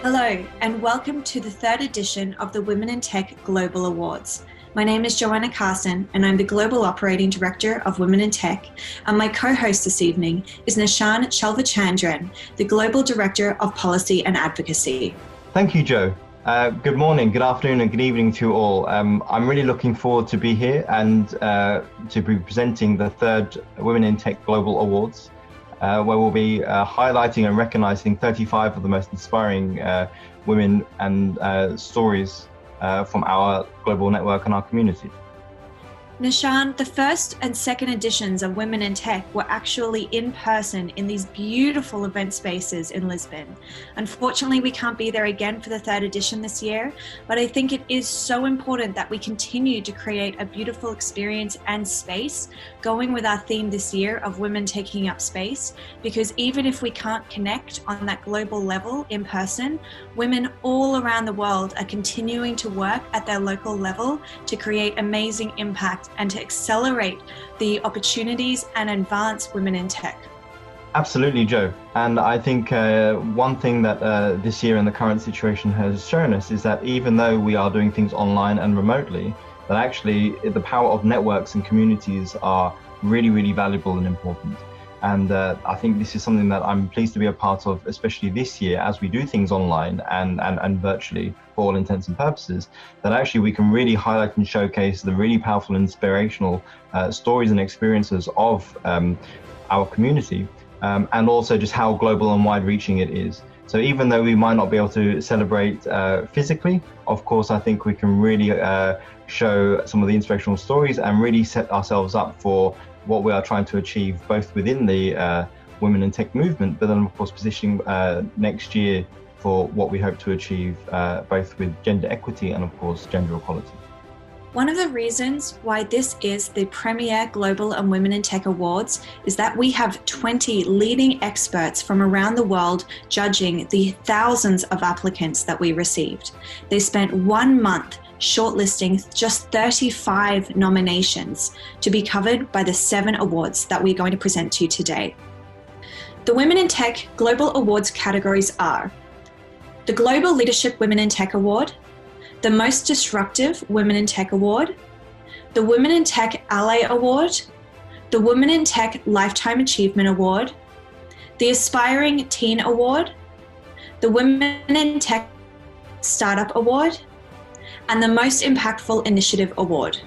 Hello, and welcome to the third edition of the Women in Tech Global Awards. My name is Joanna Carson, and I'm the Global Operating Director of Women in Tech. And my co-host this evening is Nishan Shalvachandran, the Global Director of Policy and Advocacy. Thank you, Joe. Good morning, good afternoon, and good evening to you all. I'm really looking forward to be here and to be presenting the third Women in Tech Global Awards, where we'll be highlighting and recognizing 35 of the most inspiring women and stories from our global network and our community. Nishan, the first and second editions of Women in Tech were actually in person in these beautiful event spaces in Lisbon. Unfortunately, we can't be there again for the third edition this year, but I think it is so important that we continue to create a beautiful experience and space going with our theme this year of women taking up space, because even if we can't connect on that global level in person, women all around the world are continuing to work at their local level to create amazing impact and to accelerate the opportunities and advance women in tech. Absolutely, Joe. And I think one thing that this year in the current situation has shown us is that even though we are doing things online and remotely, that actually the power of networks and communities are really, really valuable and important. And I think this is something that I'm pleased to be a part of, especially this year, as we do things online and virtually for all intents and purposes, that actually we can really highlight and showcase the really powerful and inspirational stories and experiences of our community, and also just how global and wide-reaching it is. So even though we might not be able to celebrate physically, of course, I think we can really show some of the inspirational stories and really set ourselves up for what we are trying to achieve both within the Women in Tech movement, but then of course positioning next year for what we hope to achieve both with gender equity and of course gender equality. One of the reasons why this is the premier Global and Women in Tech Awards is that we have 20 leading experts from around the world judging the thousands of applicants that we received. They spent 1 month shortlisting just 35 nominations to be covered by the 7 awards that we're going to present to you today. The Women in Tech Global Awards categories are the Global Leadership Women in Tech Award, the Most Disruptive Women in Tech Award, the Women in Tech Ally Award, the Women in Tech Lifetime Achievement Award, the Aspiring Teen Award, the Women in Tech Startup Award, and the Most Impactful Initiative Award.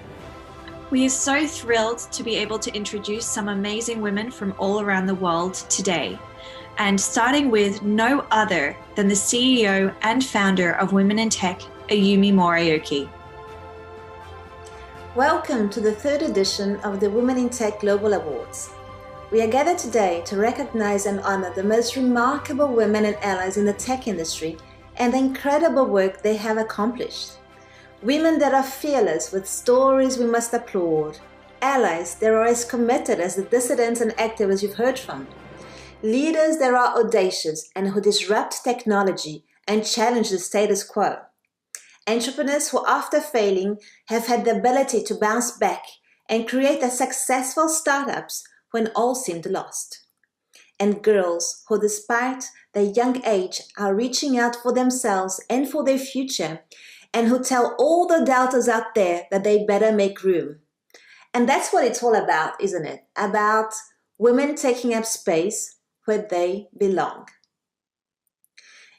We are so thrilled to be able to introduce some amazing women from all around the world today, and starting with no other than the CEO and founder of Women in Tech, Ayumi Moriyuki. Welcome to the third edition of the Women in Tech Global Awards. We are gathered today to recognize and honor the most remarkable women and allies in the tech industry and the incredible work they have accomplished. Women that are fearless with stories we must applaud. Allies that are as committed as the dissidents and activists you've heard from. Leaders that are audacious and who disrupt technology and challenge the status quo. Entrepreneurs who, after failing, have had the ability to bounce back and create a successful startups when all seemed lost. And girls who, despite their young age, are reaching out for themselves and for their future, and who tell all the doubters out there that they better make room. And that's what it's all about, isn't it? About women taking up space where they belong.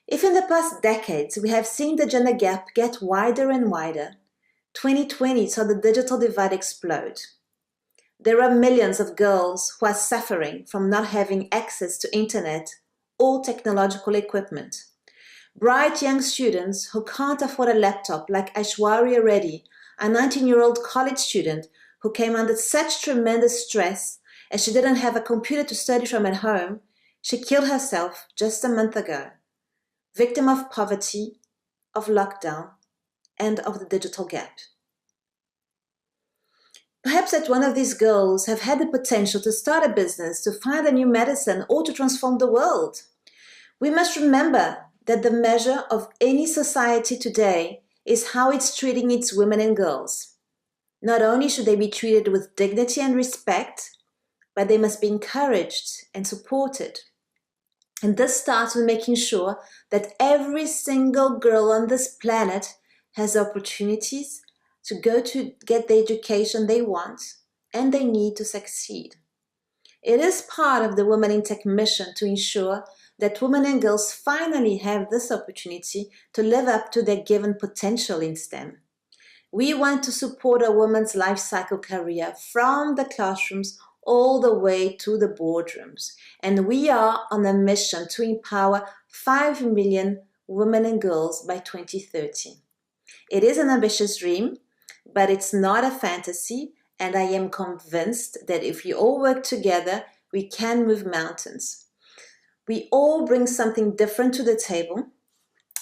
If in the past decades we have seen the gender gap get wider and wider, 2020 saw the digital divide explode. There are millions of girls who are suffering from not having access to internet or technological equipment. Bright young students who can't afford a laptop, like Aishwarya Reddy, a 19-year-old college student who came under such tremendous stress as she didn't have a computer to study from at home, she killed herself just a month ago. Victim of poverty, of lockdown, and of the digital gap. Perhaps that one of these girls have had the potential to start a business, to find a new medicine, or to transform the world. We must remember that the measure of any society today is how it's treating its women and girls. Not only should they be treated with dignity and respect, but they must be encouraged and supported. And this starts with making sure that every single girl on this planet has opportunities to go to get the education they want and they need to succeed. It is part of the Women in Tech mission to ensure that women and girls finally have this opportunity to live up to their given potential in STEM. We want to support a woman's life cycle career from the classrooms all the way to the boardrooms. And we are on a mission to empower 5 million women and girls by 2030. It is an ambitious dream, but it's not a fantasy, and I am convinced that if we all work together, we can move mountains. We all bring something different to the table,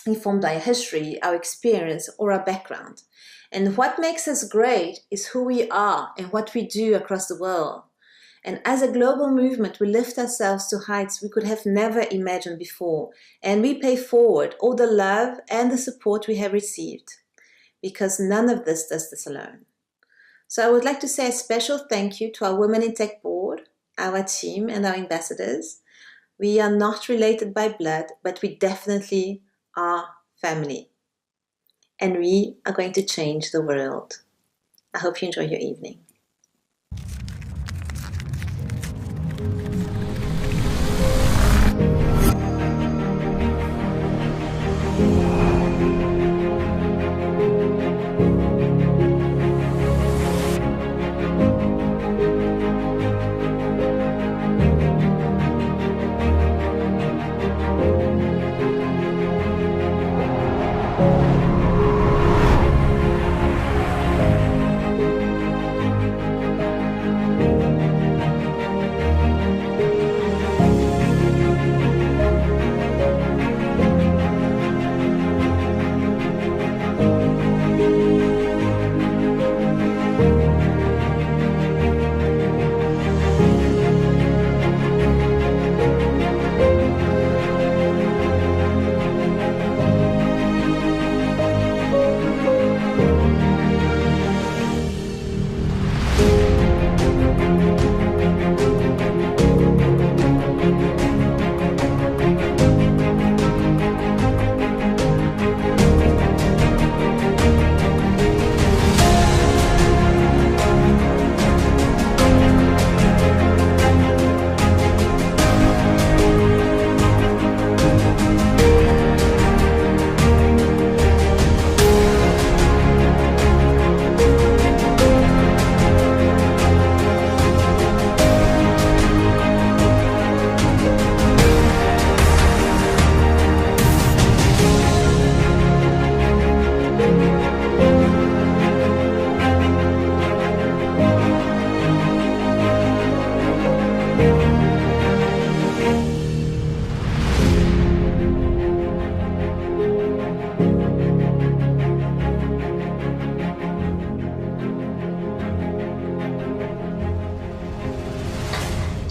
informed by our history, our experience, or our background. And what makes us great is who we are and what we do across the world. And as a global movement, we lift ourselves to heights we could have never imagined before, and we pay forward all the love and the support we have received, because none of this does this alone. So I would like to say a special thank you to our Women in Tech board, our team, and our ambassadors. We are not related by blood, but we definitely are family. And we are going to change the world. I hope you enjoy your evening.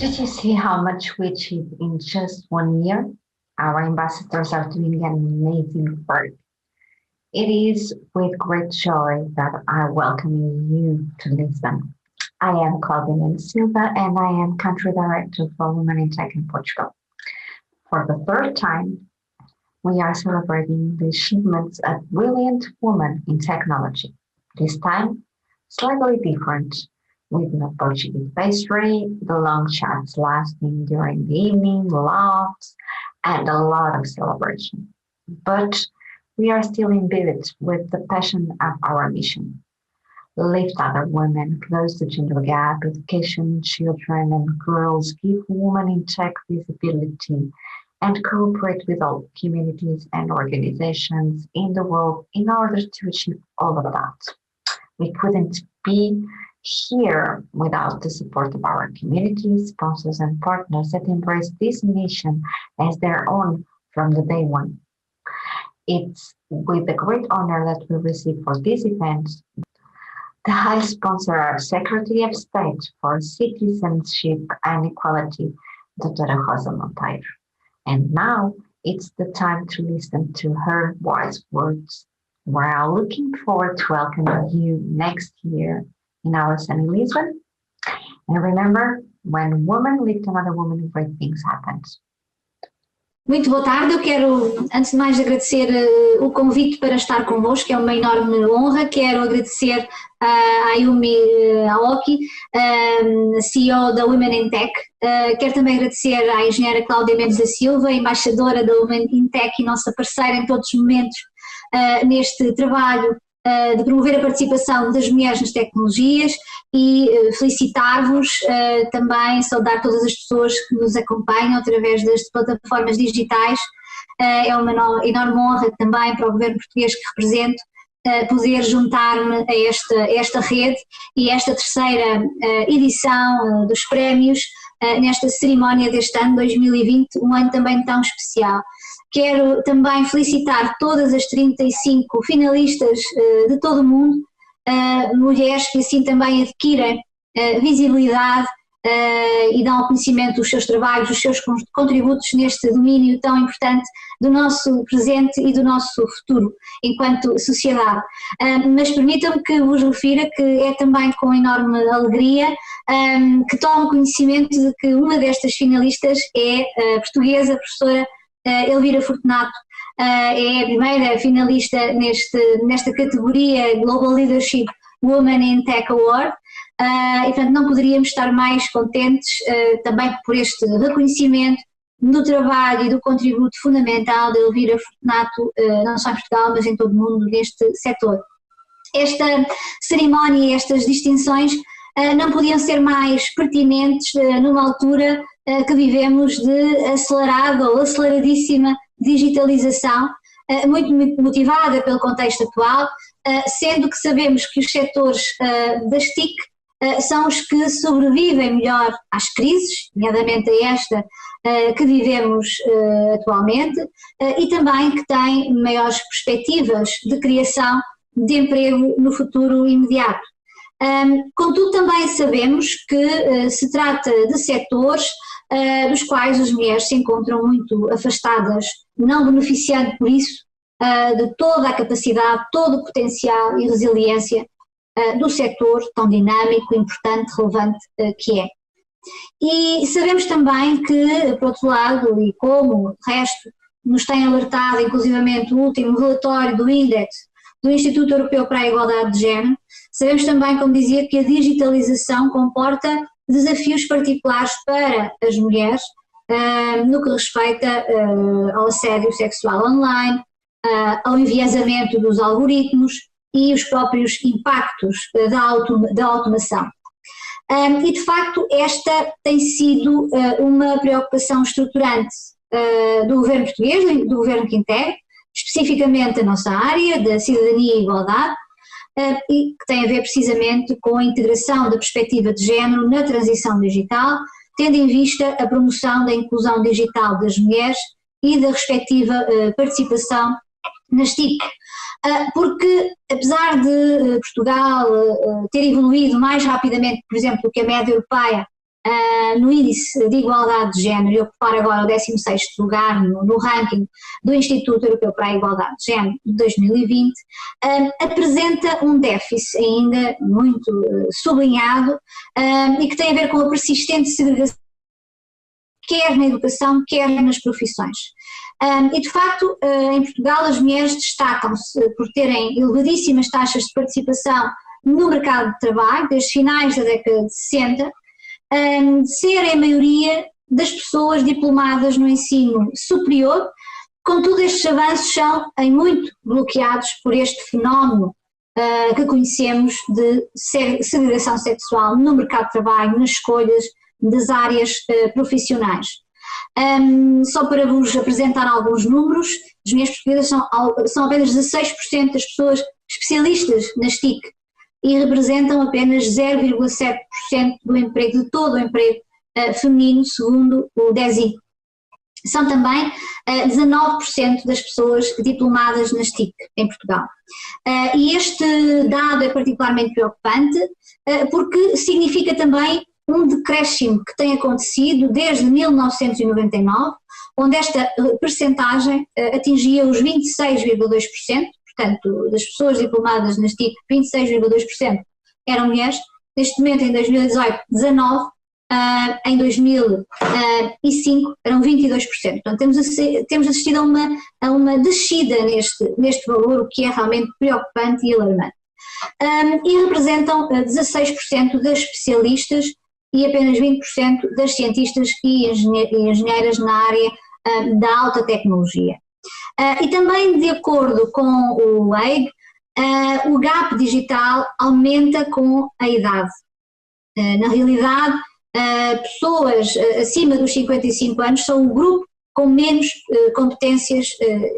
Did you see how much we achieved in just 1 year? Our ambassadors are doing an amazing work. It is with great joy that I welcome you to Lisbon. I am Claudia Mendes Silva and I am Country Director for Women in Tech in Portugal. For the third time, we are celebrating the achievements of brilliant women in technology. This time, slightly different, with the Portuguese pastry, the long chats lasting during the evening, laughs, and a lot of celebration. But we are still imbued with the passion of our mission. Lift other women, close the gender gap, education, children and girls, give women in tech visibility, and cooperate with all communities and organizations in the world in order to achieve all of that. We couldn't be here without the support of our communities, sponsors, and partners that embrace this mission as their own from the day one. It's with the great honor that we receive for this event the high sponsor of Secretary of State for Citizenship and Equality, Dr. Rosa Monteiro. And now it's the time to listen to her wise words. We're looking forward to welcoming you next year in our sunny Lisbon. And remember, when women lift another woman, great things happen. Muito boa tarde, eu quero antes de mais agradecer o convite para estar convosco, é uma enorme honra. Quero agradecer à Ayumi Aoki, CEO da Women in Tech. Quero também agradecer à engenheira Cláudia Mendes da Silva, embaixadora da Women in Tech e nossa parceira em todos os momentos neste trabalho de promover a participação das mulheres nas tecnologias, e felicitar-vos, também saudar todas as pessoas que nos acompanham através das plataformas digitais. É uma enorme honra também para o governo português que represento poder juntar-me a esta rede e esta terceira edição dos prémios nesta cerimónia deste ano 2020, um ano também tão especial. Quero também felicitar todas as 35 finalistas de todo o mundo, mulheres que assim também adquirem visibilidade e dão ao conhecimento os seus trabalhos, os seus contributos neste domínio tão importante do nosso presente e do nosso futuro enquanto sociedade. Mas permitam-me que vos refira que é também com enorme alegria que tomo conhecimento de que uma destas finalistas é a portuguesa, a professora Elvira Fortunato. É a primeira finalista nesta categoria Global Leadership Women in Tech Award, e portanto não poderíamos estar mais contentes também por este reconhecimento do trabalho e do contributo fundamental de Elvira Fortunato, não só em Portugal mas em todo o mundo neste setor. Esta cerimónia e estas distinções não podiam ser mais pertinentes numa altura que vivemos de acelerada ou aceleradíssima digitalização, muito motivada pelo contexto atual, sendo que sabemos que os setores das TIC são os que sobrevivem melhor às crises, nomeadamente a esta que vivemos atualmente, e também que têm maiores perspectivas de criação de emprego no futuro imediato. Contudo, também sabemos que se trata de setores dos quais as mulheres se encontram muito afastadas, não beneficiando por isso de toda a capacidade, todo o potencial e resiliência do setor tão dinâmico, importante, relevante que é. E sabemos também que, por outro lado, e como o resto nos tem alertado, inclusivamente o último relatório do INDEX, do Instituto Europeu para a Igualdade de Género, sabemos também, como dizia, que a digitalização comporta desafios particulares para as mulheres no que respeita ao assédio sexual online, ao enviesamento dos algoritmos e os próprios impactos da automação. E de facto esta tem sido uma preocupação estruturante do governo português, do governo que integra, especificamente a nossa área da cidadania e igualdade, e que tem a ver precisamente com a integração da perspectiva de género na transição digital, tendo em vista a promoção da inclusão digital das mulheres e da respectiva participação nas TIC. Porque apesar de Portugal ter evoluído mais rapidamente, por exemplo, do que a média europeia no índice de igualdade de género, e ocupar agora o 16º lugar no ranking do Instituto Europeu para a Igualdade de Género de 2020, apresenta um déficit ainda muito sublinhado e que tem a ver com a persistente segregação, quer na educação, quer nas profissões. E de facto, em Portugal as mulheres destacam-se por terem elevadíssimas taxas de participação no mercado de trabalho, desde finais da década de 60, de serem a maioria das pessoas diplomadas no ensino superior. Contudo, estes avanços são em muito bloqueados por este fenómeno que conhecemos de segregação sexual no mercado de trabalho, nas escolhas das áreas profissionais. Só para vos apresentar alguns números, as mulheres portuguesas são apenas 16% das pessoas especialistas nas TIC e representam apenas 0,7% do emprego, de todo o emprego feminino, segundo o DESI. São também 19% das pessoas diplomadas nas TIC em Portugal. E este dado é particularmente preocupante porque significa também um decréscimo que tem acontecido desde 1999, onde esta percentagem atingia os 26,2%, portanto, das pessoas diplomadas nas TIC, 26,2% eram mulheres. Neste momento, em 2018, 19%, em 2005 eram 22%. Portanto, temos assistido a uma descida neste valor, o que é realmente preocupante e alarmante. E representam 16% das especialistas e apenas 20% das cientistas e engenheiras na área da alta tecnologia. E também, de acordo com o WEIG, o gap digital aumenta com a idade. Na realidade, pessoas acima dos 55 anos são o grupo com menos competências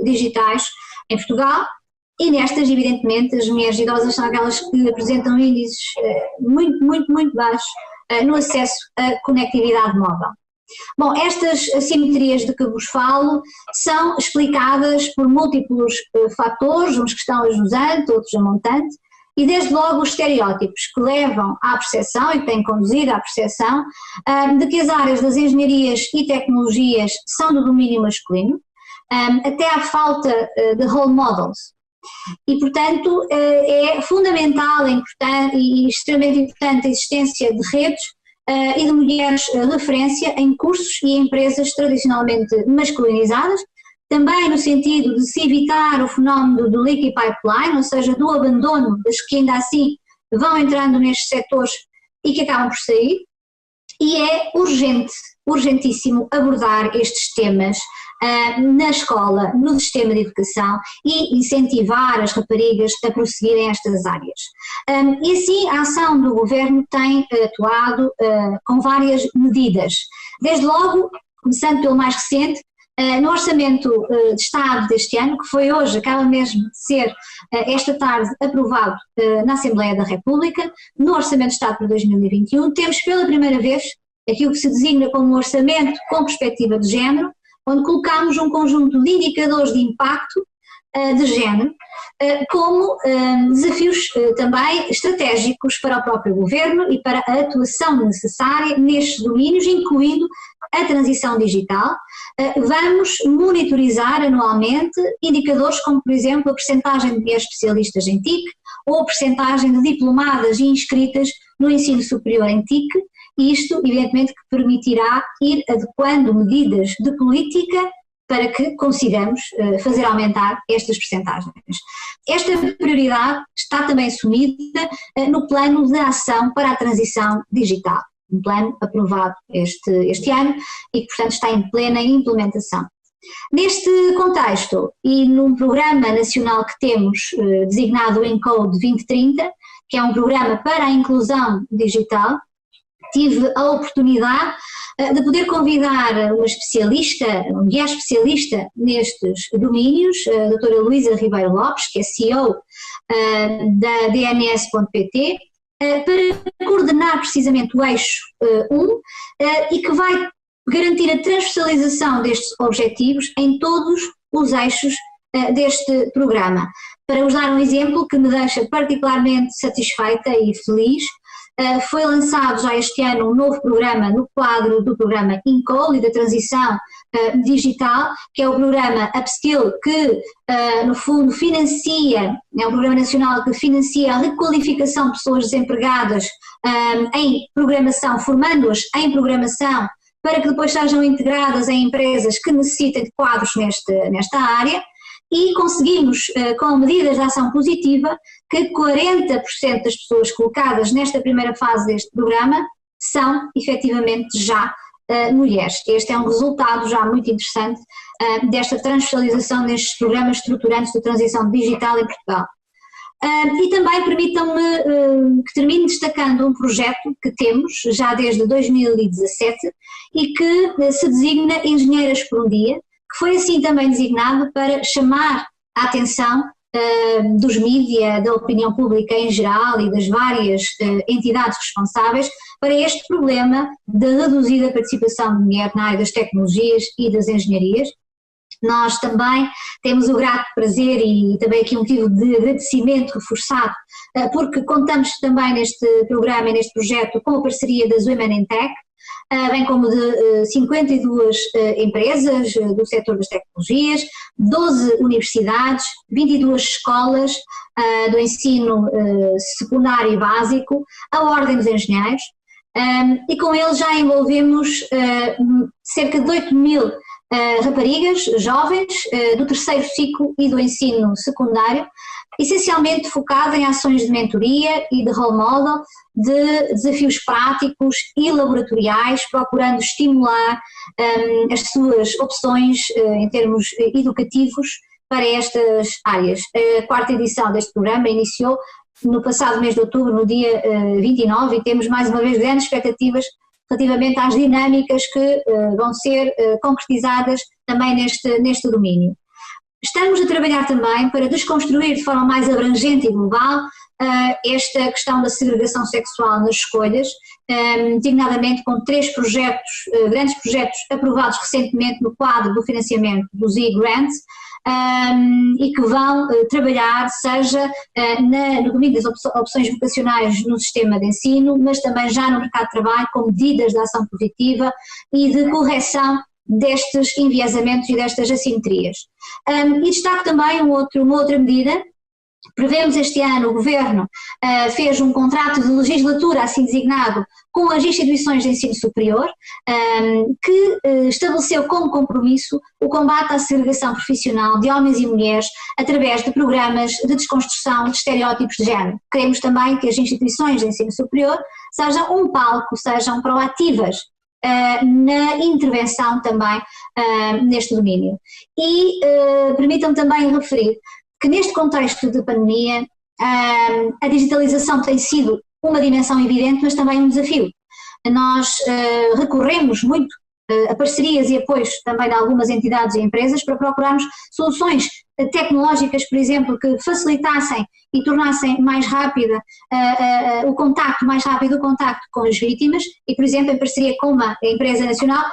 digitais em Portugal, e nestas, evidentemente, as mulheres idosas são aquelas que apresentam índices muito baixos no acesso à conectividade móvel. Bom, estas assimetrias de que vos falo são explicadas por múltiplos fatores, uns que estão a jusante, outros a montante, e desde logo os estereótipos que levam à percepção e que têm conduzido à percepção de que as áreas das engenharias e tecnologias são do domínio masculino, até à falta de role models. E, portanto, é fundamental e extremamente importante a existência de redes e de mulheres referência em cursos e empresas tradicionalmente masculinizadas, também no sentido de se evitar o fenómeno do leaky pipeline, ou seja, do abandono das que ainda assim vão entrando nestes setores e que acabam por sair, e é urgentíssimo abordar estes temas na escola, no sistema de educação e incentivar as raparigas a prosseguirem estas áreas. E assim a ação do Governo tem atuado com várias medidas. Desde logo, começando pelo mais recente, no Orçamento de Estado deste ano, que foi hoje, acaba mesmo de ser esta tarde aprovado na Assembleia da República, no Orçamento de Estado para 2021, temos pela primeira vez aquilo que se designa como um orçamento com perspectiva de género, onde colocamos um conjunto de indicadores de impacto de género, como desafios também estratégicos para o próprio Governo e para a atuação necessária nestes domínios, incluindo a transição digital. Vamos monitorizar anualmente indicadores como, por exemplo, a percentagem de mulheres especialistas em TIC ou a percentagem de diplomadas e inscritas no ensino superior em TIC, e isto, evidentemente, que permitirá ir adequando medidas de política para que consigamos fazer aumentar estas percentagens. Esta prioridade está também assumida no Plano de Ação para a Transição Digital, um plano aprovado este ano e que, portanto, está em plena implementação. Neste contexto e num programa nacional que temos designado Encode 2030, que é um programa para a inclusão digital, tive a oportunidade de poder convidar uma especialista, uma mulher especialista nestes domínios, a doutora Luísa Ribeiro Lopes, que é CEO da DNS.pt, para coordenar precisamente o eixo 1 e que vai garantir a transversalização destes objetivos em todos os eixos deste programa. Para vos dar um exemplo que me deixa particularmente satisfeita e feliz, foi lançado já este ano um novo programa no quadro do programa Encode e da transição digital, que é o programa Upskill, que no fundo financia, é um programa nacional que financia a requalificação de pessoas desempregadas em programação, formando-as em programação para que depois sejam integradas em empresas que necessitem de quadros nesta área. E conseguimos, com medidas de ação positiva, que 40% das pessoas colocadas nesta primeira fase deste programa são efetivamente já mulheres. Este é um resultado já muito interessante desta transversalização destes programas estruturantes de transição digital em Portugal. E também permitam-me que termine destacando um projeto que temos já desde 2017 e que se designa Engenheiras por um Dia, que foi assim também designado para chamar a atenção dos mídia, da opinião pública em geral e das várias entidades responsáveis para este problema da reduzida participação de mulher na área das tecnologias e das engenharias. Nós também temos o grato prazer e também aqui um motivo de agradecimento reforçado, porque contamos também neste programa e neste projeto com a parceria das Women in Tech, bem como de 52 empresas do setor das tecnologias, 12 universidades, 22 escolas do ensino secundário e básico, a Ordem dos Engenheiros, e com ele já envolvemos cerca de 8.000 raparigas jovens do terceiro ciclo e do ensino secundário, essencialmente focado em ações de mentoria e de role model, de desafios práticos e laboratoriais, procurando estimular as suas opções em termos educativos para estas áreas. A quarta edição deste programa iniciou no passado mês de outubro, no dia 29, e temos mais uma vez grandes expectativas relativamente às dinâmicas que vão ser concretizadas também neste domínio. Estamos a trabalhar também para desconstruir de forma mais abrangente e global esta questão da segregação sexual nas escolhas, designadamente com 3 projetos, grandes projetos aprovados recentemente no quadro do financiamento dos e-grants, e que vão trabalhar, seja no domínio das opções vocacionais no sistema de ensino, mas também já no mercado de trabalho, com medidas de ação positiva e de correção destes enviesamentos e destas assimetrias. E destaco também uma outra medida. Prevemos este ano, o Governo fez um contrato de legislatura assim designado com as instituições de ensino superior, que estabeleceu como compromisso o combate à segregação profissional de homens e mulheres através de programas de desconstrução de estereótipos de género. Queremos também que as instituições de ensino superior sejam um palco, sejam proativas na intervenção também neste domínio. E permitam-me também referir que neste contexto de pandemia a digitalização tem sido uma dimensão evidente, mas também um desafio. Nós recorremos muito a parcerias e apoios também de algumas entidades e empresas para procurarmos soluções tecnológicas, por exemplo, que facilitassem e tornassem mais rápido o contacto com as vítimas, e, por exemplo, em parceria com uma empresa nacional,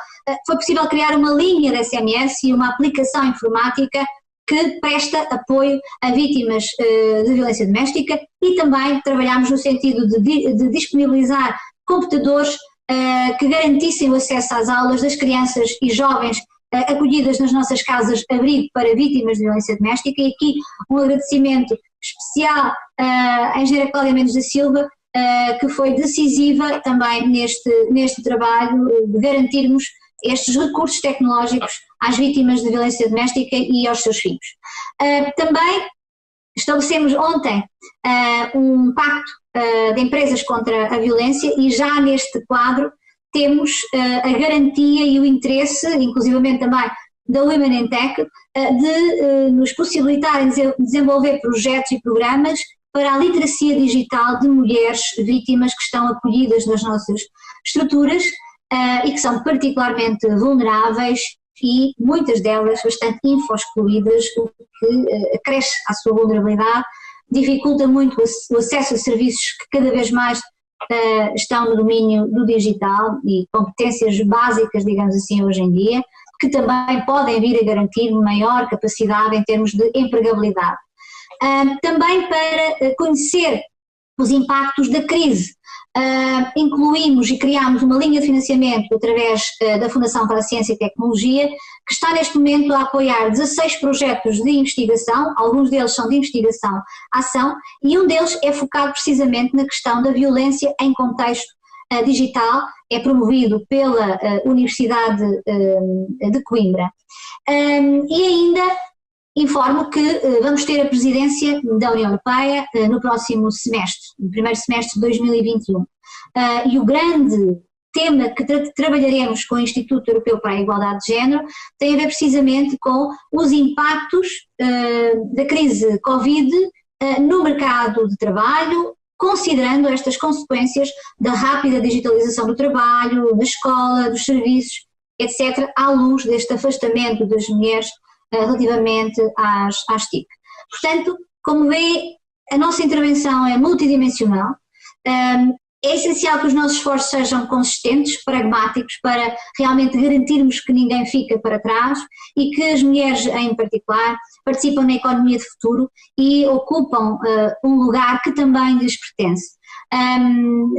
foi possível criar uma linha de SMS e uma aplicação informática que presta apoio a vítimas de violência doméstica, e também trabalhamos no sentido de disponibilizar computadores que garantissem o acesso às aulas das crianças e jovens acolhidas nas nossas casas abrigo para vítimas de violência doméstica. E aqui um agradecimento especial à engenheira Cláudia Mendes da Silva, que foi decisiva também neste trabalho de garantirmos estes recursos tecnológicos às vítimas de violência doméstica e aos seus filhos. Também estabelecemos ontem um pacto de empresas contra a violência, e já neste quadro temos a garantia e o interesse, inclusivamente também da Women in Tech, de nos possibilitarem desenvolver projetos e programas para a literacia digital de mulheres vítimas que estão acolhidas nas nossas estruturas e que são particularmente vulneráveis, e muitas delas bastante info-excluídas, o que acresce à sua vulnerabilidade, dificulta muito o acesso a serviços que cada vez mais estão no domínio do digital e competências básicas, digamos assim, hoje em dia, que também podem vir a garantir maior capacidade em termos de empregabilidade. Também para conhecer os impactos da crise, incluímos e criámos uma linha de financiamento através da Fundação para a Ciência e Tecnologia, que está neste momento a apoiar 16 projetos de investigação. Alguns deles são de investigação-ação, e um deles é focado precisamente na questão da violência em contexto digital, é promovido pela Universidade de Coimbra. E ainda informo que vamos ter a presidência da União Europeia no próximo semestre, no primeiro semestre de 2021. E o grande tema que trabalharemos com o Instituto Europeu para a Igualdade de Género tem a ver precisamente com os impactos da crise Covid no mercado de trabalho, considerando estas consequências da rápida digitalização do trabalho, da escola, dos serviços, etc., à luz deste afastamento das mulheres relativamente às TIC. Portanto, como vê, a nossa intervenção é multidimensional. É essencial que os nossos esforços sejam consistentes, pragmáticos, para realmente garantirmos que ninguém fica para trás e que as mulheres, em particular, participam na economia de futuro e ocupam um lugar que também lhes pertence.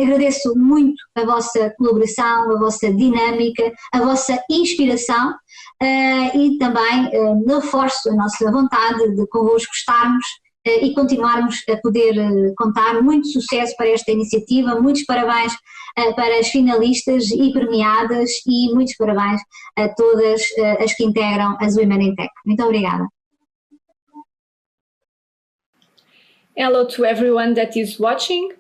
Agradeço muito a vossa colaboração, a vossa dinâmica, a vossa inspiração, e também reforço a nossa vontade de convosco estarmos e continuarmos a poder contar. Muito sucesso para esta iniciativa, muitos parabéns para as finalistas e premiadas e muitos parabéns a todas as que integram as Women in Tech. Muito obrigada. Hello to everyone that is watching.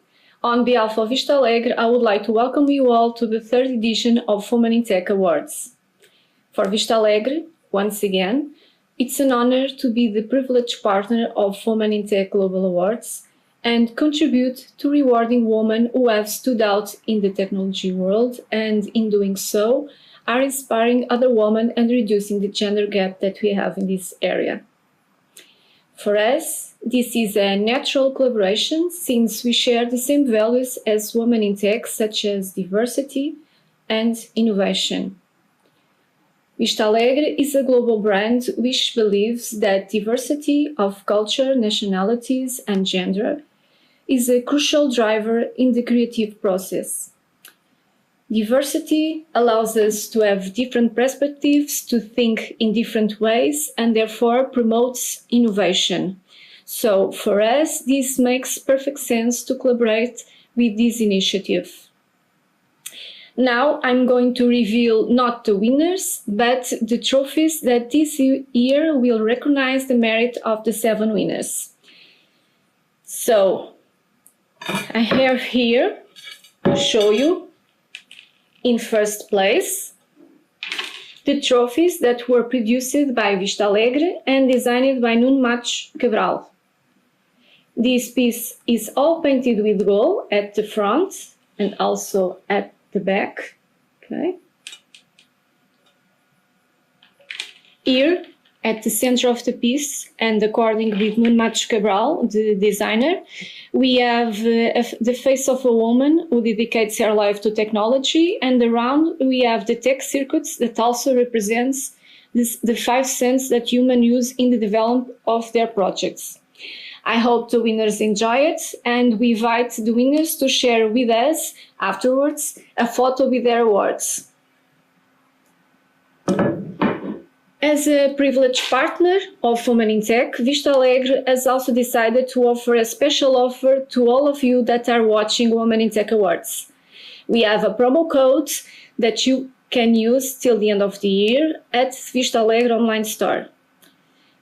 On behalf of Vista Alegre, I would like to welcome you all to the third edition of Women in Tech Awards. For Vista Alegre, once again, it's an honor to be the privileged partner of Women in Tech Global Awards and contribute to rewarding women who have stood out in the technology world and, in doing so, are inspiring other women and reducing the gender gap that we have in this area. For us, this is a natural collaboration since we share the same values as women in tech, such as diversity and innovation. Vista Alegre is a global brand which believes that diversity of culture, nationalities, and gender is a crucial driver in the creative process. Diversity allows us to have different perspectives, to think in different ways, and therefore promotes innovation. So for us, this makes perfect sense to collaborate with this initiative. Now I'm going to reveal not the winners, but the trophies that this year will recognize the merit of the 7 winners. So I have here to show you, in first place, the trophies that were produced by Vista Alegre and designed by Nuno Matos Cabral. This piece is all painted with gold at the front and also at the back. Okay. Here, at the center of the piece, and according with Nuno Matos Cabral, the designer, we have the face of a woman who dedicates her life to technology, and around we have the tech circuits that also represents the 5 cents that humans use in the development of their projects. I hope the winners enjoy it, and we invite the winners to share with us afterwards a photo with their awards. As a privileged partner of Women in Tech, Vista Alegre has also decided to offer a special offer to all of you that are watching Women in Tech Awards. We have a promo code that you can use till the end of the year at Vista Alegre online store.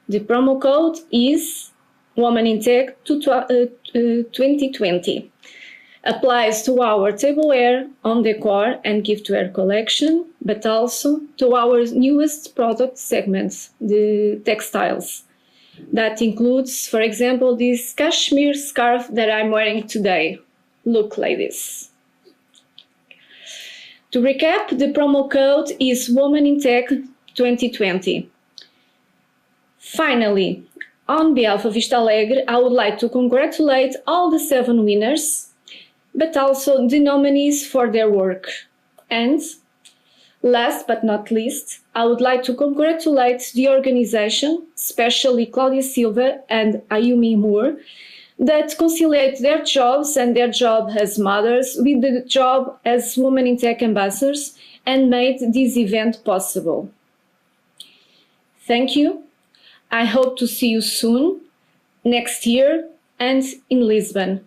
The promo code is Women in Tech 2020. Applies to our tableware, home decor and giftware collection, but also to our newest product segments, the textiles. That includes, for example, this cashmere scarf that I'm wearing today. Look like this. To recap, the promo code is Women in Tech 2020. Finally, on behalf of Vista Alegre, I would like to congratulate all the 7 winners, but also the nominees for their work. And last but not least, I would like to congratulate the organization, especially Claudia Silva and Ayumi Moore, that conciliate their jobs and their job as mothers with the job as Women in Tech ambassadors and made this event possible. Thank you. I hope to see you soon, next year, and in Lisbon.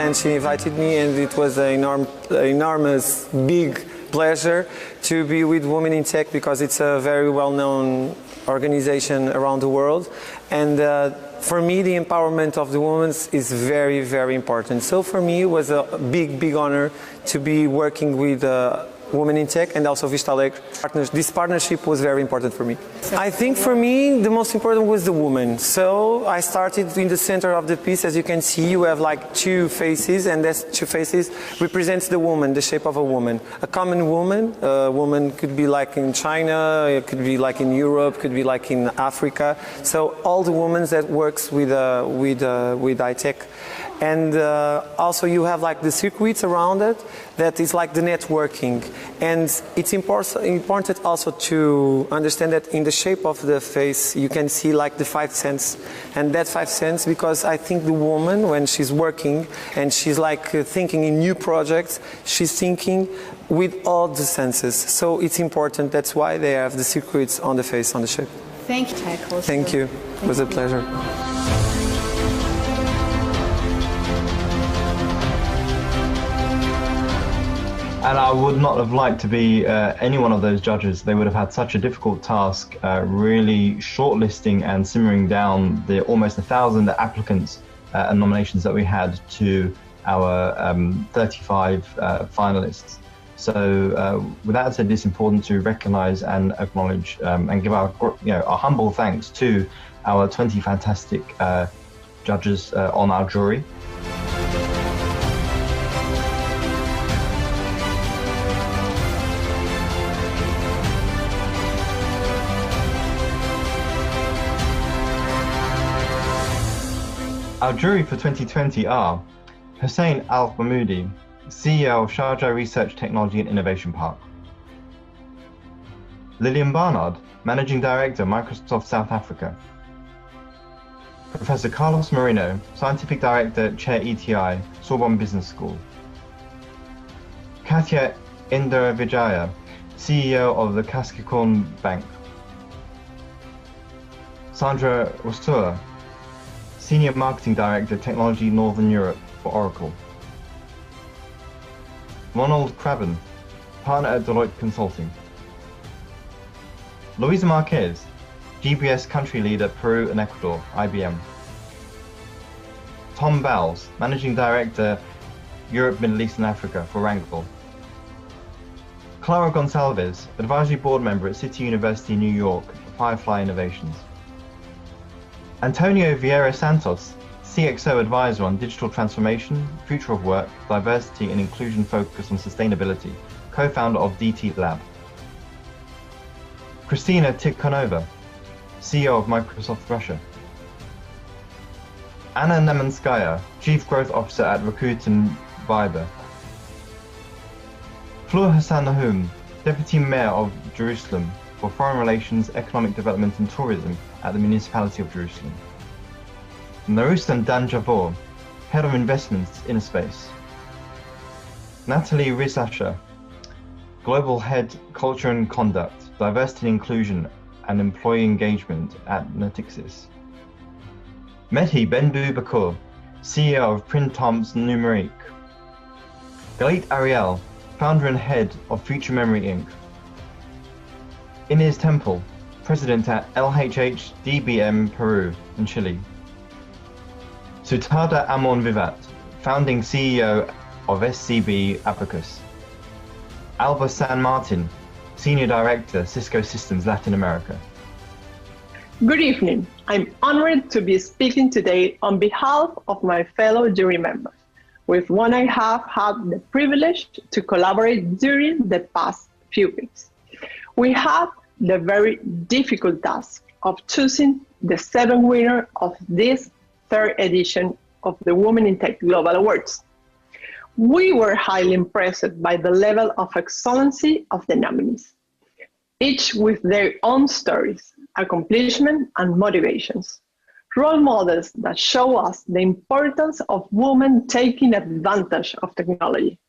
And she invited me, and it was an enormous, big pleasure to be with Women in Tech, because it's a very well-known organization around the world. And for me, the empowerment of the women is very, very important. So for me, it was a big, big honor to be working with Women in Tech and also Vista Alegre partners. This partnership was very important for me. I think for me the most important was the woman. So I started in the center of the piece. As you can see, you have like two faces, and those two faces represents the woman, the shape of a woman. A common woman. A woman could be like in China, it could be like in Europe, could be like in Africa. So all the women that works with iTech. And also you have like the circuits around it that is like the networking. And it's important also to understand that in the shape of the face you can see like the 5 senses. And that 5 senses, because I think the woman, when she's working and she's like thinking in new projects, she's thinking with all the senses. So it's important, that's why they have the circuits on the face, on the shape. Thank you. Thank you. It was a pleasure. And I would not have liked to be any one of those judges. They would have had such a difficult task, really shortlisting and simmering down the almost 1,000 applicants and nominations that we had to our 35 finalists. So with that said, it's important to recognize and acknowledge and give our humble thanks to our 20 fantastic judges on our jury. Our jury for 2020 are Hussein Al-Mahmoudi, CEO of Sharjah Research Technology and Innovation Park; Lillian Barnard, Managing Director, Microsoft South Africa; Professor Carlos Moreno, Scientific Director, Chair ETI, Sorbonne Business School; Katya Indaravijaya, CEO of the Capricorn Bank; Sandra Rostua, Senior Marketing Director, Technology Northern Europe for Oracle; Ronald Craven, Partner at Deloitte Consulting; Luisa Marquez, GBS Country Leader, Peru and Ecuador, IBM; Tom Bowles, Managing Director, Europe, Middle East and Africa for Rangel; Clara Gonçalves, Advisory Board Member at City University, New York for Firefly Innovations; Antonio Vieira Santos, CXO Advisor on Digital Transformation, Future of Work, Diversity and Inclusion focused on Sustainability, co-founder of DT Lab; Kristina Tikhonova, CEO of Microsoft Russia; Anna Nemanskaya, Chief Growth Officer at Rakuten Viber; Fleur Hassan Nahum, Deputy Mayor of Jerusalem for Foreign Relations, Economic Development and Tourism at the Municipality of Jerusalem; Narustan Danjavor, Head of Investments, Innerspace; Natalie Rizasha, Global Head, Culture and Conduct, Diversity and Inclusion and Employee Engagement at Natixis; Mehdi Benbou Bakour, CEO of Printemps Numérique; Galit Ariel, Founder and Head of Future Memory Inc.; Inez Temple, President at LHH DBM Peru in Chile; Sutada Amon Vivat, Founding CEO of SCB Abacus; Alba San Martin, Senior Director, Cisco Systems Latin America. Good evening. I'm honored to be speaking today on behalf of my fellow jury members, with whom I have had the privilege to collaborate during the past few weeks. We have the very difficult task of choosing the 7th winner of this 3rd edition of the Women in Tech Global Awards. We were highly impressed by the level of excellency of the nominees, each with their own stories, accomplishments, and motivations. Role models that show us the importance of women taking advantage of technology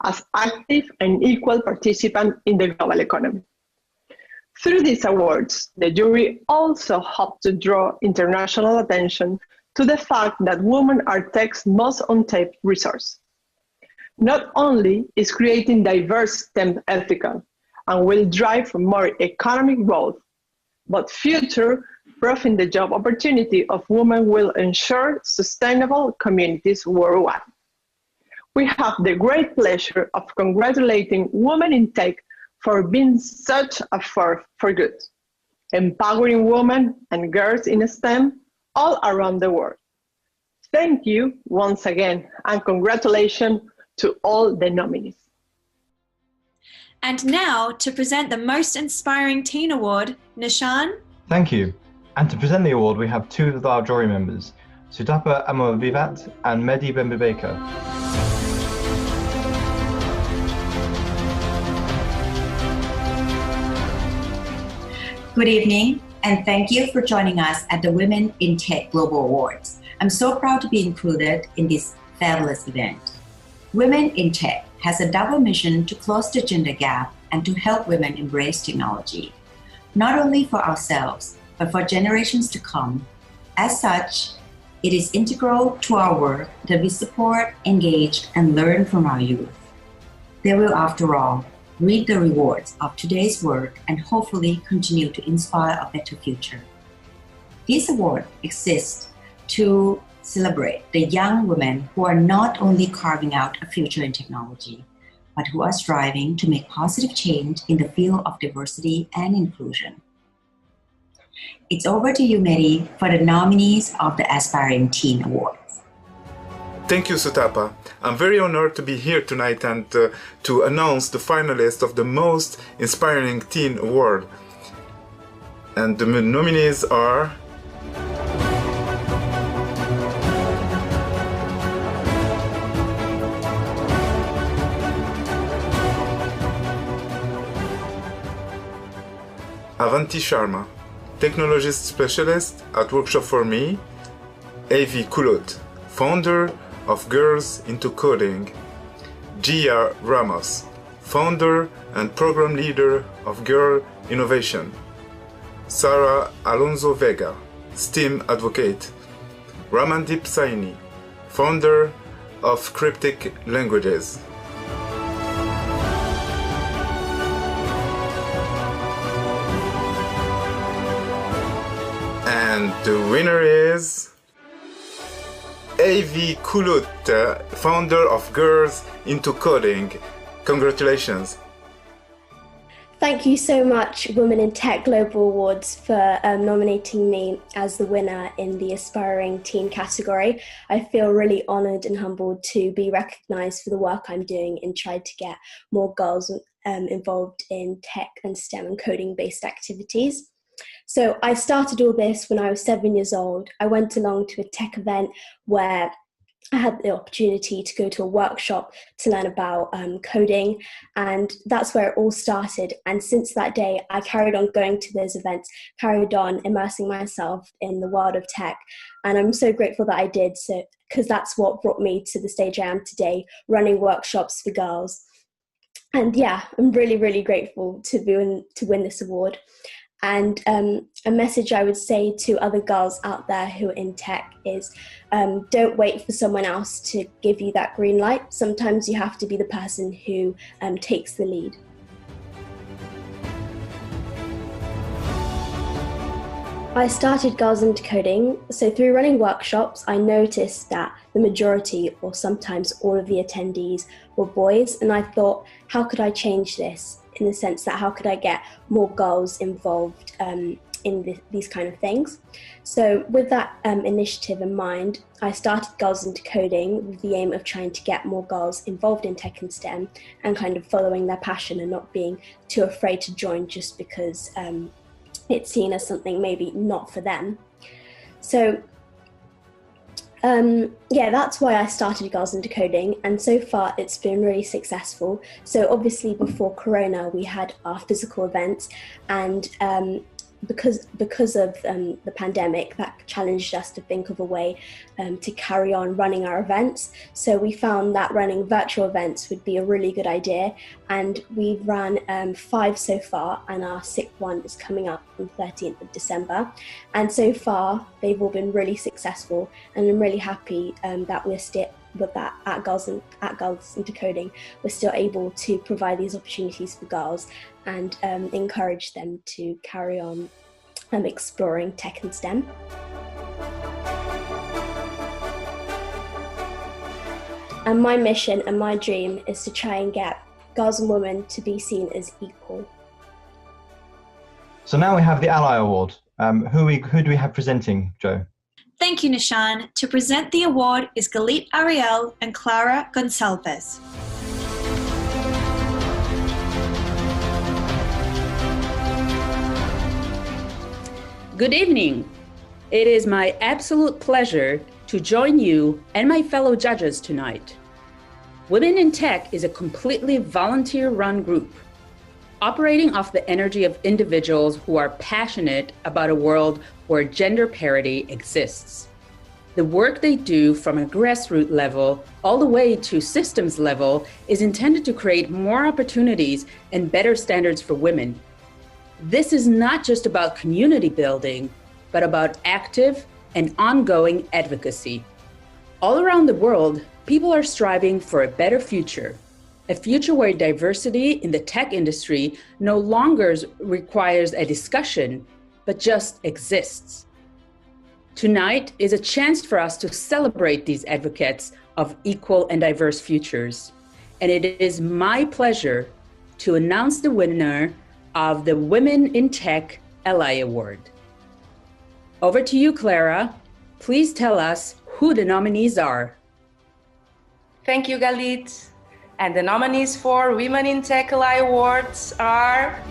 as active and equal participants in the global economy. Through these awards, the jury also hoped to draw international attention to the fact that women are tech's most untapped resource. Not only is creating diverse STEM ethical and will drive more economic growth, but future-proofing the job opportunity of women will ensure sustainable communities worldwide. we have the great pleasure of congratulating Women in Tech for being such a force for good, empowering women and girls in STEM all around the world. Thank you once again, and congratulations to all the nominees. And now, to present the Most Inspiring Teen Award, Nishan. Thank you. And to present the award, we have two of our jury members, Sutapa Amovivat and Mehdi Bembebeka. Good evening, and thank you for joining us at the Women in Tech Global Awards. I'm so proud to be included in this fabulous event. Women in Tech has a double mission to close the gender gap and to help women embrace technology, not only for ourselves, but for generations to come. As such, it is integral to our work that we support, engage, and learn from our youth. They will, after all, reap the rewards of today's work and hopefully continue to inspire a better future. This award exists to celebrate the young women who are not only carving out a future in technology, but who are striving to make positive change in the field of diversity and inclusion. It's over to you, Mehdi, for the nominees of the Aspiring Teen Awards. Thank you, Sutapa. I'm very honored to be here tonight and to announce the finalists of the Most Inspiring Teen Award. And the nominees are Avanti Sharma, Technologist Specialist at Workshop for Me; Avi Kulot, Founder of Girls into Coding; Gia Ramos, Founder and Program Leader of Girl Innovation; Sarah Alonso Vega, STEAM Advocate; Ramandeep Saini, Founder of Cryptic Languages. And the winner is Avi Kulot, founder of Girls into Coding. Congratulations. Thank you so much, Women in Tech Global Awards, for nominating me as the winner in the Aspiring Teen category. I feel really honoured and humbled to be recognised for the work I'm doing in trying to get more girls involved in tech and STEM and coding-based activities. So I started all this when I was 7 years old. I went along to a tech event where I had the opportunity to go to a workshop to learn about coding, and that's where it all started. And since that day, I carried on going to those events, carried on immersing myself in the world of tech. And I'm so grateful that I did, so because that's what brought me to the stage I am today, running workshops for girls. And yeah, I'm really, really grateful to win this award. And a message I would say to other girls out there who are in tech is don't wait for someone else to give you that green light. Sometimes you have to be the person who takes the lead. I started Girls into Coding, so through running workshops, I noticed that the majority, or sometimes all of the attendees, were boys, and I thought, how could I change this? In the sense that how could I get more girls involved in these kind of things. So with that initiative in mind, I started Girls into Coding with the aim of trying to get more girls involved in tech and STEM and kind of following their passion and not being too afraid to join just because it's seen as something maybe not for them. So yeah, that's why I started Girls into Coding, and so far it's been really successful. So obviously before Corona we had our physical events, and because of the pandemic, that challenged us to think of a way to carry on running our events. So we found that running virtual events would be a really good idea, and we've run 5 so far, and our 6th one is coming up on 13th of December. And so far they've all been really successful, and I'm really happy that we're still with that at Girls into Coding, we're still able to provide these opportunities for girls and encourage them to carry on exploring tech and STEM. And my mission and my dream is to try and get girls and women to be seen as equal. So now we have the Ally Award. Who do we have presenting, Joe? Thank you, Nishan. To present the award is Galit Ariel and Clara Gonçalves. Good evening. It is my absolute pleasure to join you and my fellow judges tonight. Women in Tech is a completely volunteer-run group, operating off the energy of individuals who are passionate about a world where gender parity exists. The work they do from a grassroots level all the way to systems level is intended to create more opportunities and better standards for women. This is not just about community building, but about active and ongoing advocacy. All around the world, people are striving for a better future, a future where diversity in the tech industry no longer requires a discussion, but just exists. Tonight is a chance for us to celebrate these advocates of equal and diverse futures. And it is my pleasure to announce the winner of the Women in Tech Ally Award. Over to you, Clara. Please tell us who the nominees are. Thank you, Galit. And the nominees for Women in Tech Ally Awards are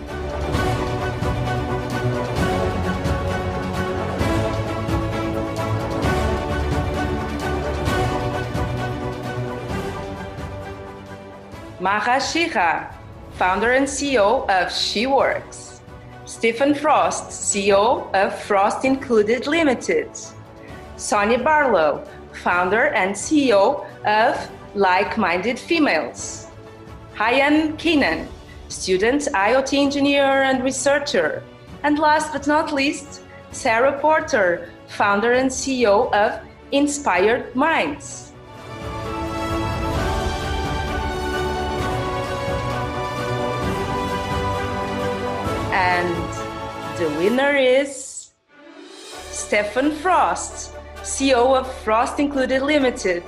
Maha Shikha, founder and CEO of SheWorks. Stephen Frost, CEO of Frost Included Limited. Sonia Barlow, founder and CEO of Like-Minded Females. Hayan Keenan, student IoT engineer and researcher. And last but not least, Sarah Porter, founder and CEO of Inspired Minds. And the winner is Stephen Frost, CEO of Frost Included Limited.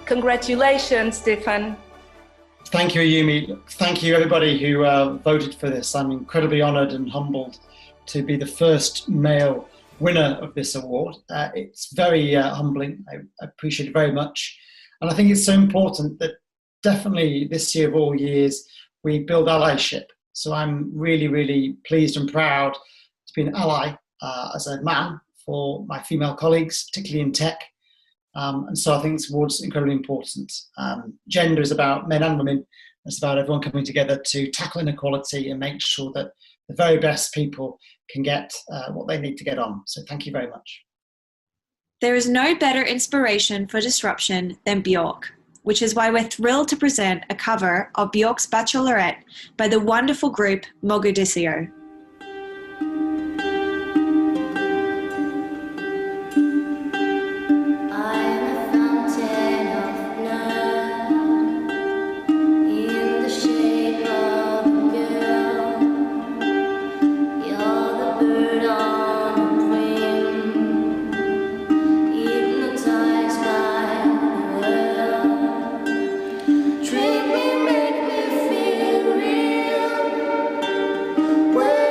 Congratulations, Stefan. Thank you, Ayumi. Thank you, everybody who voted for this. I'm incredibly honored and humbled to be the first male winner of this award. It's very humbling. I appreciate it very much. And I think it's so important that definitely this year of all years, we build allyship. So I'm really, really pleased and proud to be an ally as a man for my female colleagues, particularly in tech. And so I think this award's incredibly important. Gender is about men and women. It's about everyone coming together to tackle inequality and make sure that the very best people can get what they need to get on. So thank you very much. There is no better inspiration for disruption than Bjork, which is why we're thrilled to present a cover of Bjork's Bachelorette by the wonderful group Mogadiscio. Well,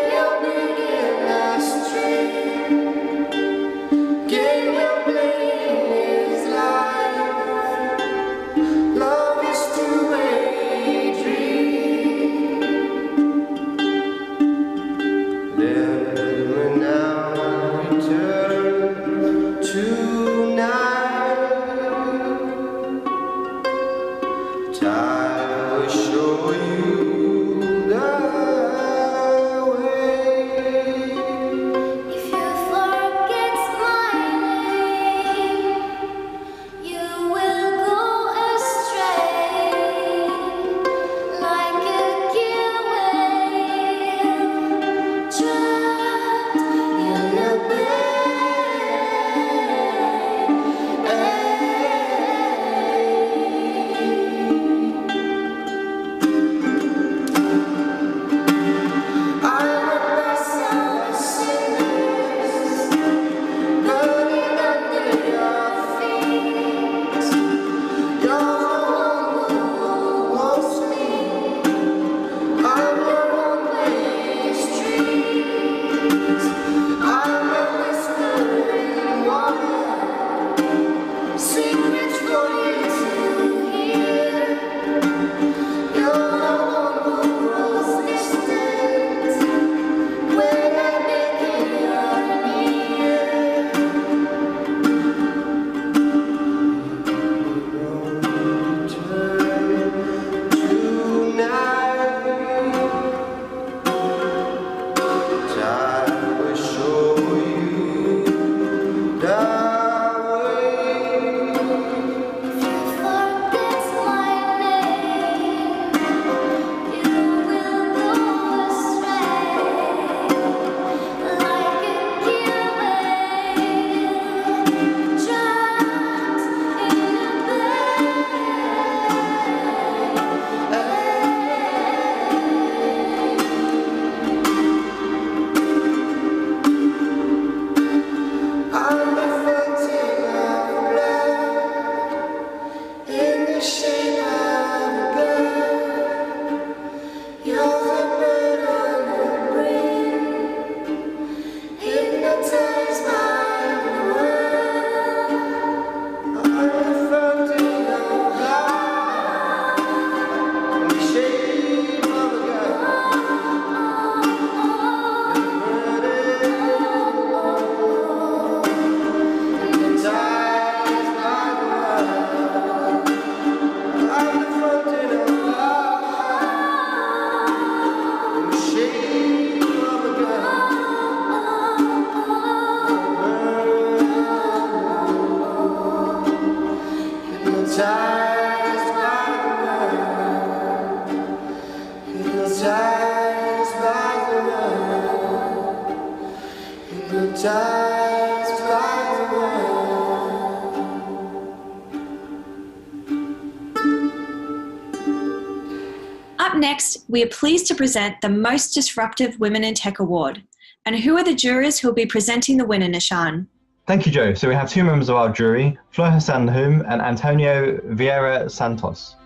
next, we are pleased to present the Most Disruptive Women in Tech Award. And who are the jurors who will be presenting the winner, Nishan? Thank you, Joe. So we have two members of our jury, Flor Hassan Hum and Antonio Vieira Santos.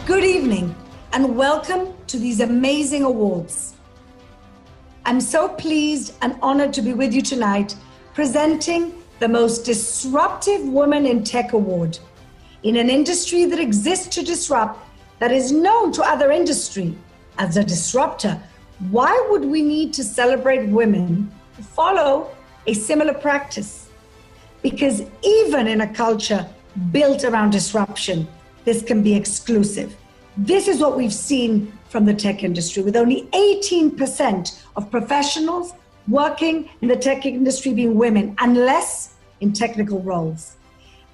Good evening and welcome to these amazing awards. I'm so pleased and honored to be with you tonight presenting the Most Disruptive Women in Tech Award. In an industry that exists to disrupt, that is known to other industry as a disruptor, why would we need to celebrate women who follow a similar practice? Because even in a culture built around disruption, this can be exclusive. This is what we've seen from the tech industry, with only 18% of professionals working in the tech industry being women, unless in technical roles.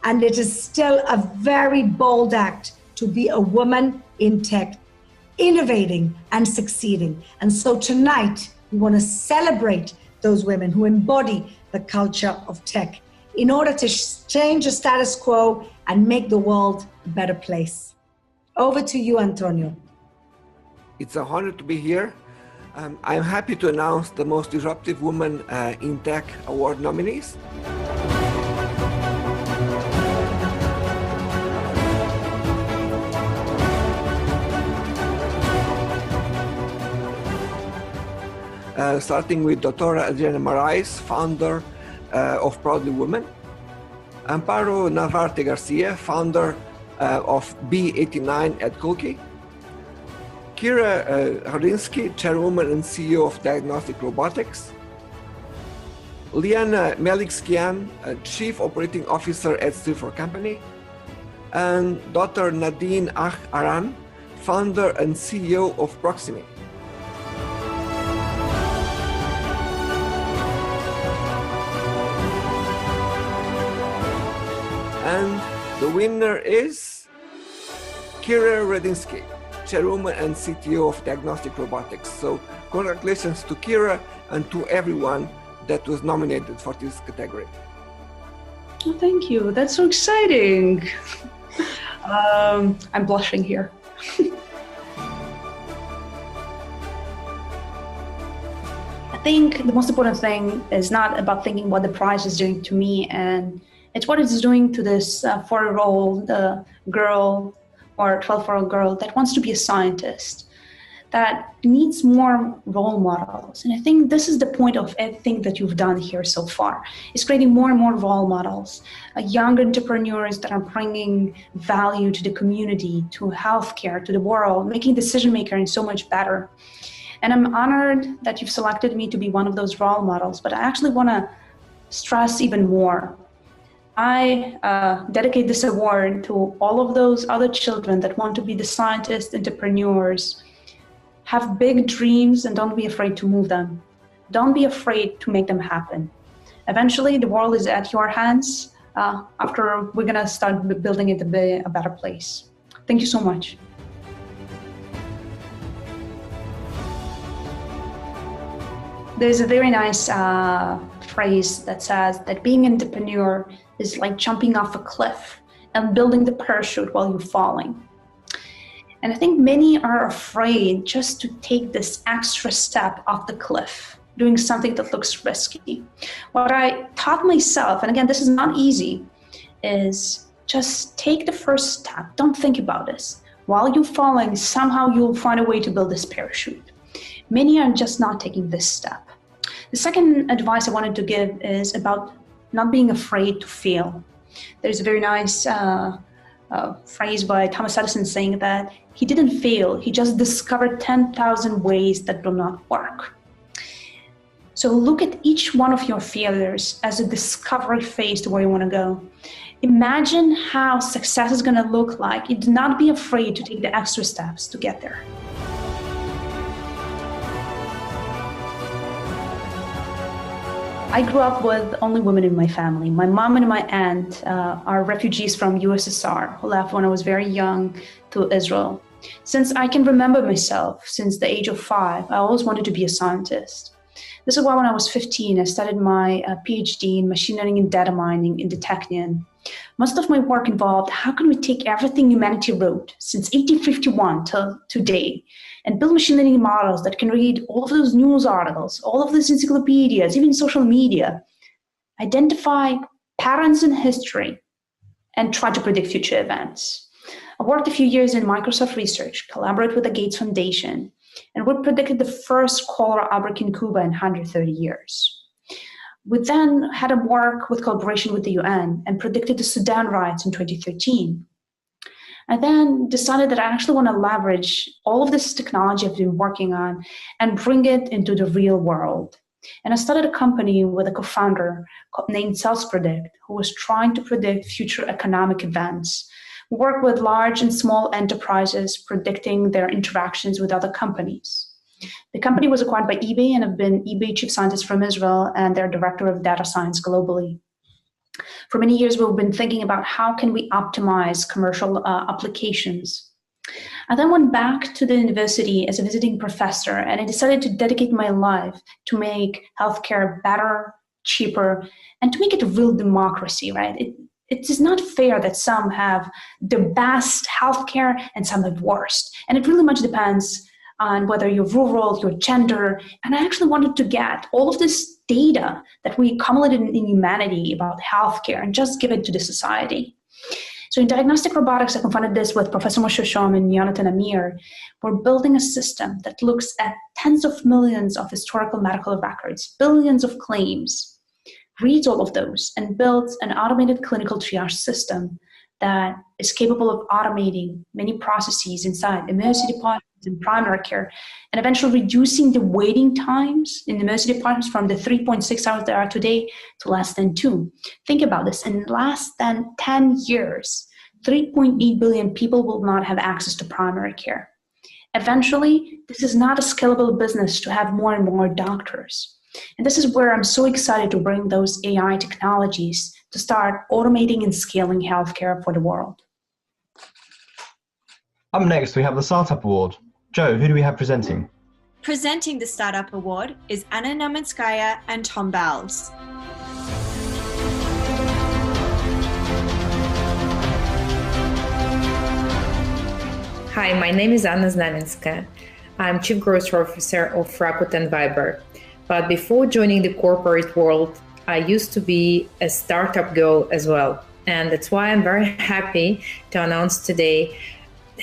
And it is still a very bold act to be a woman in tech, innovating and succeeding. And so tonight, we want to celebrate those women who embody the culture of tech in order to change the status quo and make the world a better place. Over to you, Antonio. It's an honor to be here. I'm happy to announce the Most Disruptive Woman in Tech Award nominees. Starting with Dr. Adriana Marais, founder of Proudly Women. Amparo Narvarte Garcia, founder of B89 at Kulki. Kira Harinsky, chairwoman and CEO of Diagnostic Robotics. Liana Melikskian, chief operating officer at Stilfor Company. And Dr. Nadine Aran, founder and CEO of Proximy. And the winner is Kira Redinsky, chairwoman and CTO of Diagnostic Robotics. So congratulations to Kira and to everyone that was nominated for this category. Oh, thank you. That's so exciting. I'm blushing here. I think the most important thing is not about thinking what the prize is doing to me, and it's what it's doing to this 4-year-old girl or 12-year-old girl that wants to be a scientist, that needs more role models. And I think this is the point of everything that you've done here so far, is creating more and more role models, young entrepreneurs that are bringing value to the community, to healthcare, to the world, making decision making so much better. And I'm honored that you've selected me to be one of those role models, but I actually want to stress even more. I dedicate this award to all of those other children that want to be the scientists, entrepreneurs, have big dreams, and don't be afraid to move them. Don't be afraid to make them happen. Eventually, the world is at your hands after we're going to start building it to be a better place. Thank you so much. There's a very nice phrase that says that being an entrepreneur is like jumping off a cliff and building the parachute while you're falling. And I think many are afraid just to take this extra step off the cliff, doing something that looks risky. What I taught myself, and again, this is not easy, is just take the first step. Don't think about this. While you're falling, somehow you'll find a way to build this parachute. Many are just not taking this step. The second advice I wanted to give is about not being afraid to fail. There's a very nice phrase by Thomas Edison saying that he didn't fail, he just discovered 10,000 ways that do not work. So look at each one of your failures as a discovery phase to where you want to go. Imagine how success is going to look like. Do not be afraid to take the extra steps to get there. I grew up with only women in my family. My mom and my aunt are refugees from USSR who left when I was very young to Israel. Since I can remember myself, since the age of 5, I always wanted to be a scientist. This is why when I was 15, I started my PhD in machine learning and data mining in the Technion. Most of my work involved how can we take everything humanity wrote since 1851 till today and build machine learning models that can read all of those news articles, all of those encyclopedias, even social media, identify patterns in history, and try to predict future events. I worked a few years in Microsoft Research, collaborated with the Gates Foundation, and we predicted the first cholera outbreak in Cuba in 130 years. We then had a work with collaboration with the UN and predicted the Sudan riots in 2013. I then decided that I actually want to leverage all of this technology I've been working on and bring it into the real world. And I started a company with a co-founder named SalesPredict, who was trying to predict future economic events. We work with large and small enterprises predicting their interactions with other companies. The company was acquired by eBay, and I've been eBay chief scientist from Israel and their director of data science globally. For many years, we've been thinking about how can we optimize commercial applications. I then went back to the university as a visiting professor, and I decided to dedicate my life to make healthcare better, cheaper, and to make it a real democracy, right? It is not fair that some have the best healthcare and some have worst. And it really much depends on whether you're rural, your gender. And I actually wanted to get all of this data that we accumulated in humanity about healthcare and just give it to the society. So in diagnostic robotics, I confronted this with Professor Moshe Shom and Yonatan Amir. We're building a system that looks at tens of millions of historical medical records, billions of claims, reads all of those, and builds an automated clinical triage system that is capable of automating many processes inside emergency departments and primary care, and eventually reducing the waiting times in emergency departments from the 3.6 hours there are today to less than 2. Think about this. In less than 10 years, 3.8 billion people will not have access to primary care. Eventually, this is not a scalable business to have more and more doctors. And this is where I'm so excited to bring those AI technologies to start automating and scaling healthcare for the world. Up next, we have the Startup Award. Joe, who do we have presenting? Presenting the Startup Award is Anna Nomenskaya and Tom Bells. Hi, my name is Anna Znamenskaya. I'm Chief Growth Officer of Rakuten Viber. But before joining the corporate world, I used to be a startup girl as well. And that's why I'm very happy to announce today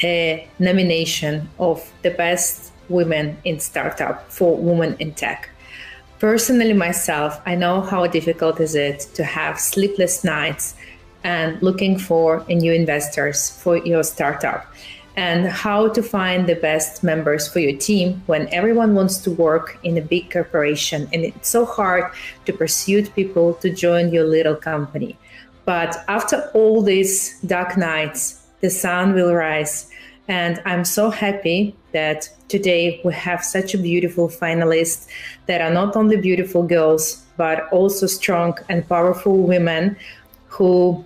a nomination of the best women in startup for Women in Tech. Personally, myself, I know how difficult is it to have sleepless nights and looking for new investors for your startup, and how to find the best members for your team when everyone wants to work in a big corporation and it's so hard to persuade people to join your little company. But after all these dark nights, the sun will rise. And I'm so happy that today we have such a beautiful finalists that are not only beautiful girls, but also strong and powerful women who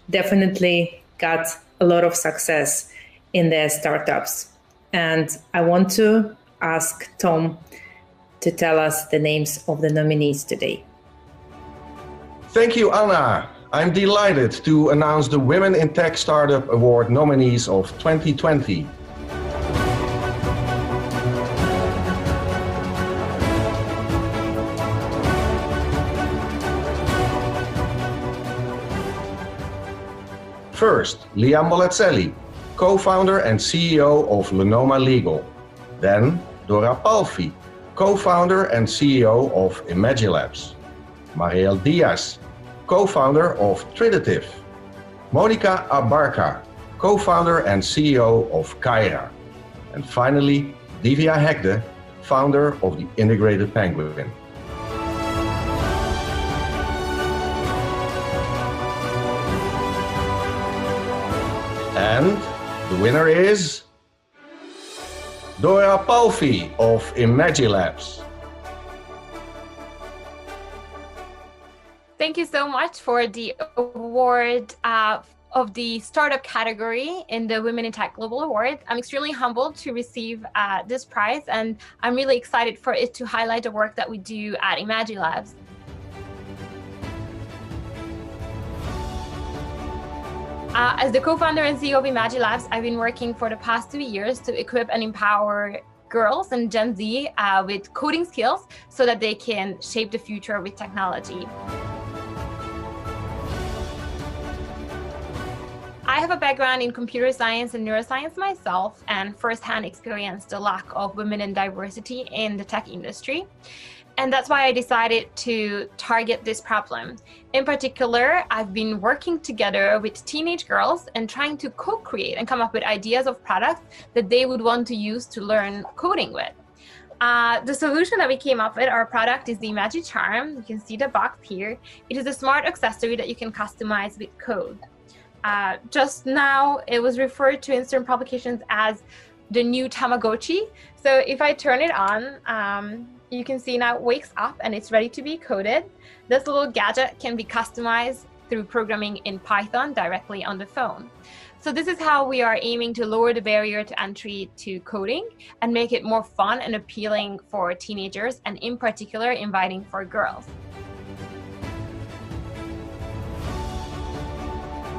definitely got a lot of success in their startups. And I want to ask Tom to tell us the names of the nominees today. Thank you, Anna. I'm delighted to announce the Women in Tech Startup Award nominees of 2020. First, Lia Molezzelli, co-founder and CEO of Lenoma Legal. Then, Dora Palfi, co-founder and CEO of Imagilabs. Mariel Diaz, co-founder of Tridative. Monica Abarca, co-founder and CEO of Kaira. And finally, Divya Hegde, founder of the Integrated Penguin. And the winner is Dora Palfi of Imagilabs. Thank you so much for the award. of the startup category in the Women in Tech Global Award. I'm extremely humbled to receive this prize, and I'm really excited for it to highlight the work that we do at Imagilabs. As the co-founder and CEO of Imagilabs, I've been working for the past 2 years to equip and empower girls and Gen Z with coding skills so that they can shape the future with technology. I have a background in computer science and neuroscience myself, and firsthand experienced the lack of women and diversity in the tech industry. And that's why I decided to target this problem. In particular, I've been working together with teenage girls and trying to co-create and come up with ideas of products that they would want to use to learn coding with. The solution that we came up with, our product, is the ImagiCharm. You can see the box here. It is a smart accessory that you can customize with code. Just now, it was referred to in certain publications as the new Tamagotchi. So if I turn it on, you can see now it wakes up and it's ready to be coded. This little gadget can be customized through programming in Python directly on the phone. So this is how we are aiming to lower the barrier to entry to coding and make it more fun and appealing for teenagers, and in particular, inviting for girls.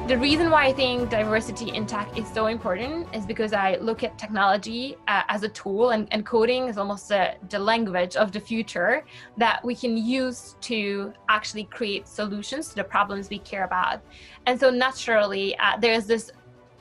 The reason why I think diversity in tech is so important is because I look at technology as a tool, and coding is almost the language of the future that we can use to actually create solutions to the problems we care about. And so naturally, there's this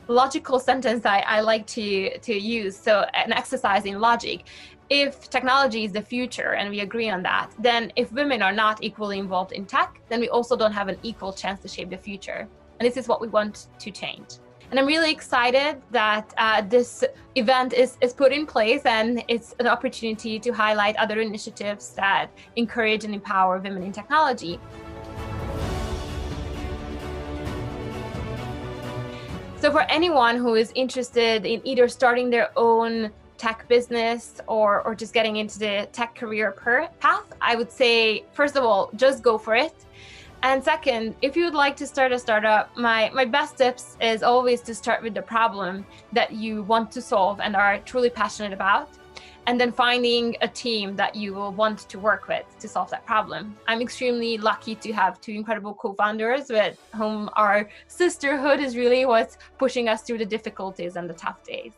logical sentence I like to use, so an exercise in logic. If technology is the future, and we agree on that, then if women are not equally involved in tech, then we also don't have an equal chance to shape the future. And this is what we want to change. And I'm really excited that this event is put in place, and it's an opportunity to highlight other initiatives that encourage and empower women in technology. So for anyone who is interested in either starting their own tech business or just getting into the tech career path, I would say, first of all, just go for it. And second, if you would like to start a startup, my best tips is always to start with the problem that you want to solve and are truly passionate about, and then finding a team that you will want to work with to solve that problem. I'm extremely lucky to have two incredible co-founders with whom our sisterhood is really what's pushing us through the difficulties and the tough days.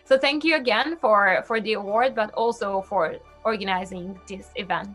So thank you again for the award, but also for organizing this event.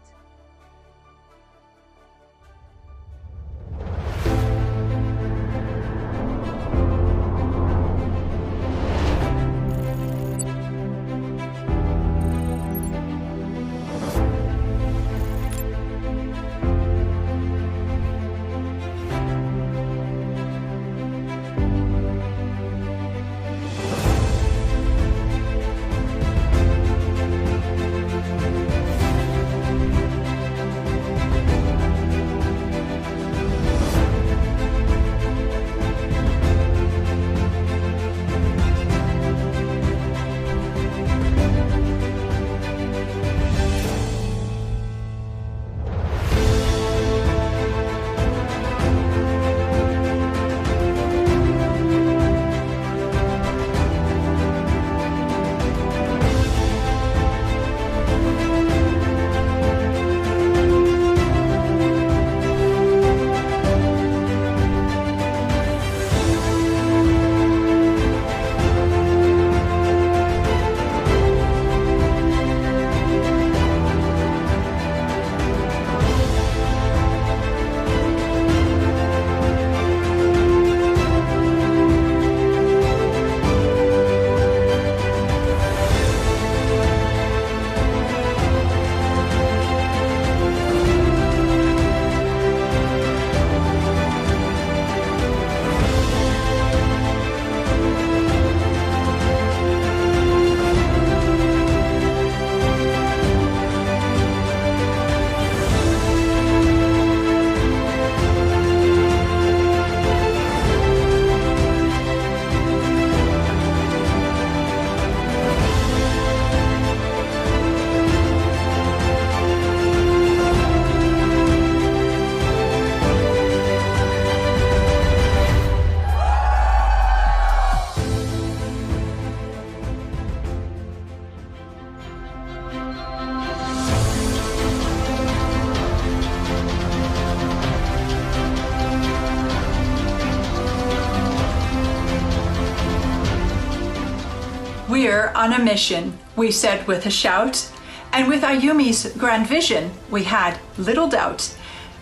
on a mission, we said with a shout. And with Ayumi's grand vision, we had little doubt.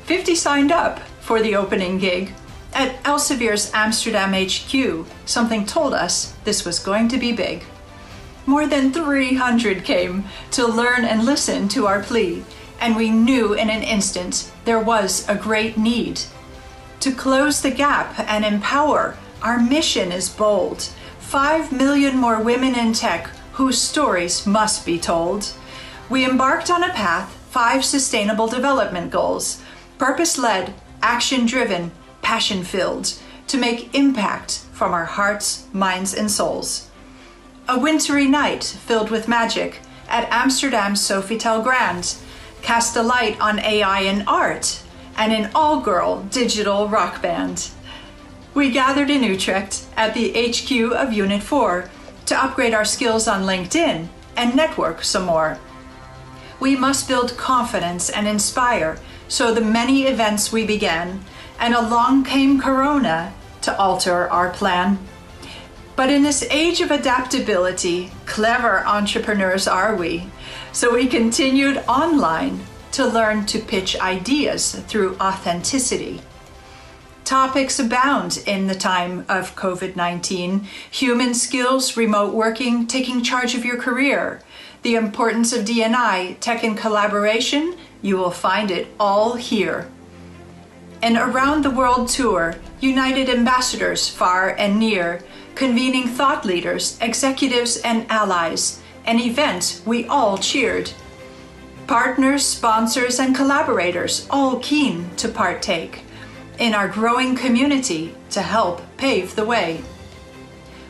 50 signed up for the opening gig. At Elsevier's Amsterdam HQ, something told us this was going to be big. More than 300 came to learn and listen to our plea, and we knew in an instant there was a great need. To close the gap and empower, our mission is bold. 5 million more women in tech whose stories must be told. We embarked on a path, 5 sustainable development goals, purpose-led, action-driven, passion-filled, to make impact from our hearts, minds, and souls. A wintry night filled with magic at Amsterdam's Sofitel Grand cast a light on AI and art and an all-girl digital rock band. We gathered in Utrecht at the HQ of Unit 4 to upgrade our skills on LinkedIn and network some more. We must build confidence and inspire, so the many events we began, and along came Corona to alter our plan. But in this age of adaptability, clever entrepreneurs are we. So we continued online to learn to pitch ideas through authenticity. Topics abound in the time of COVID-19. Human skills, remote working, taking charge of your career, the importance of D&I, tech and collaboration, you will find it all here. An around the world tour, united ambassadors far and near, convening thought leaders, executives, and allies, an event we all cheered. Partners, sponsors, and collaborators all keen to partake in our growing community to help pave the way.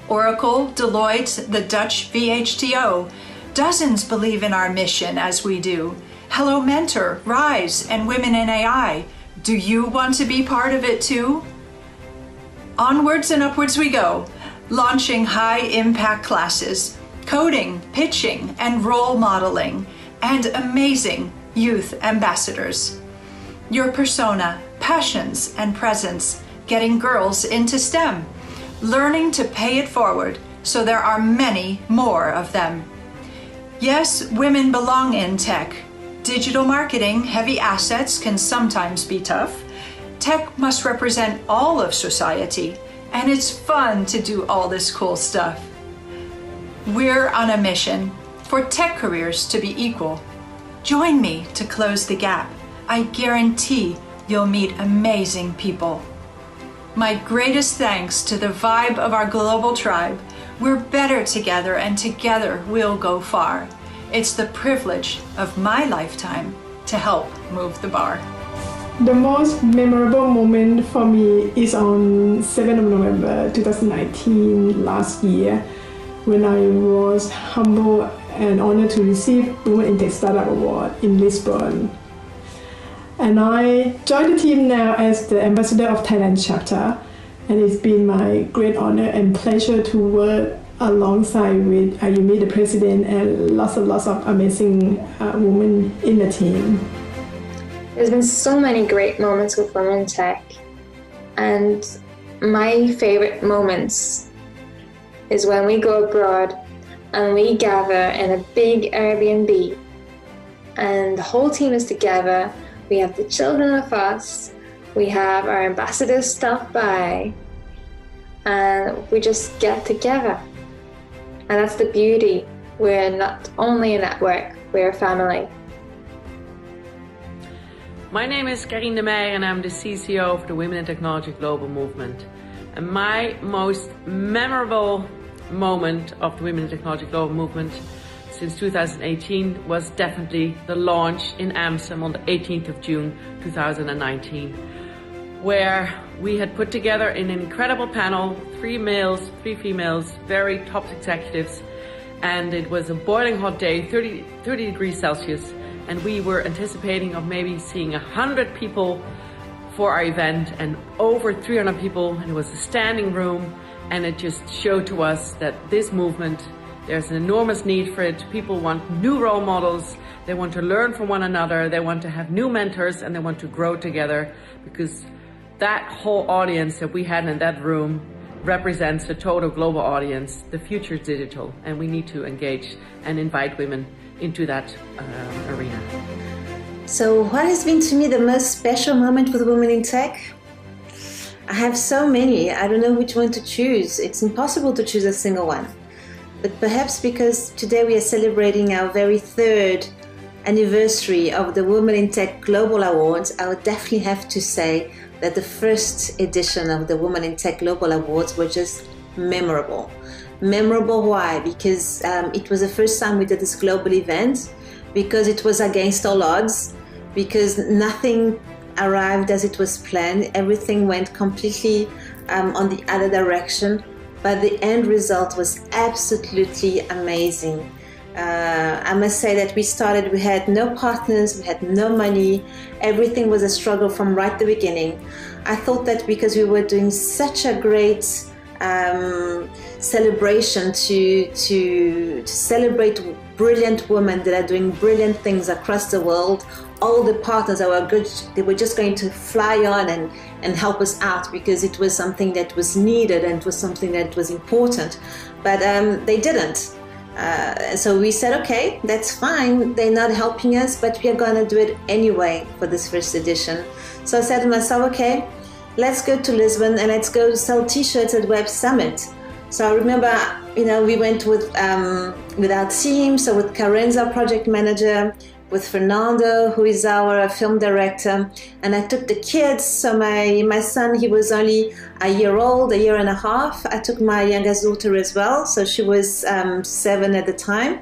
Oracle, Deloitte, the Dutch VHTO, dozens believe in our mission as we do. Hello Mentor, Rise, and Women in AI. Do you want to be part of it too? Onwards and upwards we go, launching high-impact classes, coding, pitching, and role modeling, and amazing youth ambassadors. Your persona, passions, and presence, getting girls into STEM, learning to pay it forward so there are many more of them. Yes, women belong in tech. Digital marketing, heavy assets can sometimes be tough. Tech must represent all of society, and it's fun to do all this cool stuff. We're on a mission for tech careers to be equal. Join me to close the gap. I guarantee you'll meet amazing people. My greatest thanks to the vibe of our global tribe. We're better together, and together we'll go far. It's the privilege of my lifetime to help move the bar. The most memorable moment for me is on 7th of November 2019, last year, when I was humbled and honored to receive Women in Tech Startup Award in Lisbon. And I joined the team now as the ambassador of Thailand chapter, and it's been my great honor and pleasure to work alongside with Ayumi, the president, and lots of amazing women in the team. There's been so many great moments with Women in Tech, and my favorite moments is when we go abroad and we gather in a big Airbnb and the whole team is together. We have the children with us, we have our ambassadors stop by, and we just get together. And that's the beauty. We're not only a network, we're a family. My name is Karine de Meijer and I'm the CCO of the Women in Technology Global Movement. And my most memorable moment of the Women in Technology Global Movement since 2018 was definitely the launch in Amsterdam on the 18th of June 2019, where we had put together an incredible panel, 3 males, 3 females, very top executives, and it was a boiling hot day, 30 degrees Celsius, and we were anticipating of maybe seeing 100 people for our event and over 300 people, and it was a standing room, and it just showed to us that this movement, there's an enormous need for it. People want new role models, they want to learn from one another, they want to have new mentors, and they want to grow together, because that whole audience that we had in that room, represents the total global audience. The future is digital, and we need to engage and invite women into that arena. So what has been to me the most special moment with Women in Tech? I have so many, I don't know which one to choose. It's impossible to choose a single one. But perhaps because today we are celebrating our very third anniversary of the Women in Tech Global Awards, I would definitely have to say that the first edition of the Women in Tech Global Awards were just memorable. Memorable why? Because it was the first time we did this global event, because it was against all odds, because nothing arrived as it was planned. Everything went completely on the other direction, but the end result was absolutely amazing. I must say that we had no partners, we had no money, everything was a struggle from right at the beginning. I thought that because we were doing such a great celebration to celebrate brilliant women that are doing brilliant things across the world, all the partners that were good, they were just going to fly on and help us out because it was something that was needed and it was something that was important, but they didn't. So we said, okay, that's fine, they're not helping us, but we are going to do it anyway for this first edition. So I said to myself, okay, let's go to Lisbon and let's go sell t-shirts at Web Summit. So I remember, we went with our team, so with Karenza, project manager, with Fernando, who is our film director, and I took the kids. So my son, he was only a year old, a year and a half. I took my youngest daughter as well, so she was 7 at the time.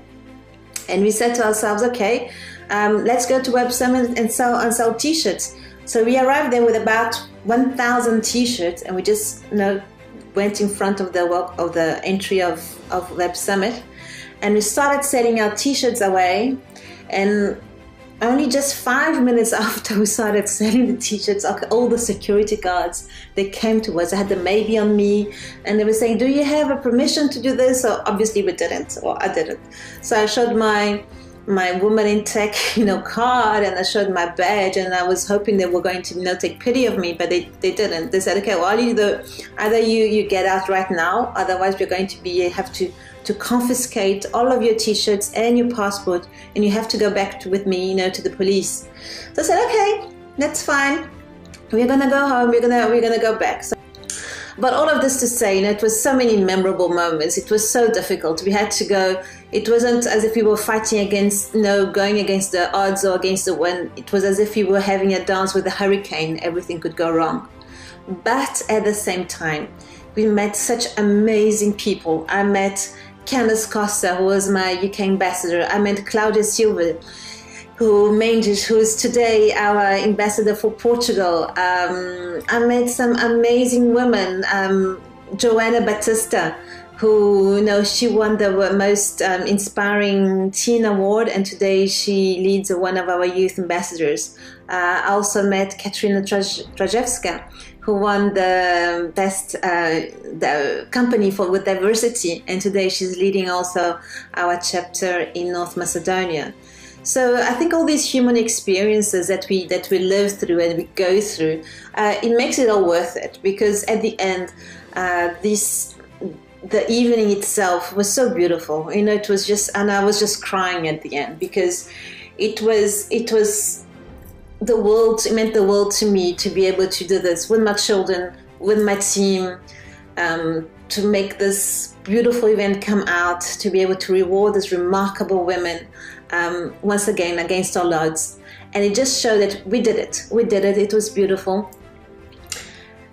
And we said to ourselves, okay, let's go to Web Summit and sell t-shirts. So we arrived there with about 1,000 t-shirts, and we just went in front of the entry of Web Summit, and we started selling our t-shirts away. And only just 5 minutes after we started selling the t-shirts, all the security guards, they came to us. I had the maybe on me, and they were saying, do you have a permission to do this? So obviously we didn't, or I didn't. So I showed my Women in Tech, card, and I showed my badge, and I was hoping they were going to, take pity of me, but they didn't. They said, okay, well, either you get out right now, otherwise we're going to have to confiscate all of your t-shirts and your passport, and you have to go back with me, to the police. So I said, okay, that's fine. We're gonna go home. We're gonna go back. So, but all of this to say, it was so many memorable moments. It was so difficult. We had to go. It wasn't as if we were fighting against, going against the odds or against the wind. It was as if we were having a dance with a hurricane. Everything could go wrong. But at the same time, we met such amazing people. I met Candace Costa, who was my UK ambassador. I met Claudia Silva, who is today our ambassador for Portugal. I met some amazing women. Joanna Batista, who, she won the most inspiring teen award, and today she leads one of our youth ambassadors. I also met Katrina Trajewska, who won the best the company with diversity, and today she's leading also our chapter in North Macedonia. So I think all these human experiences that we live through and we go through, it makes it all worth it, because at the end, the evening itself was so beautiful. It was just, and I was just crying at the end, because it was the world. It meant the world to me to be able to do this with my children, with my team, to make this beautiful event come out, to be able to reward these remarkable women, once again against all odds. And it just showed that we did it. It was beautiful.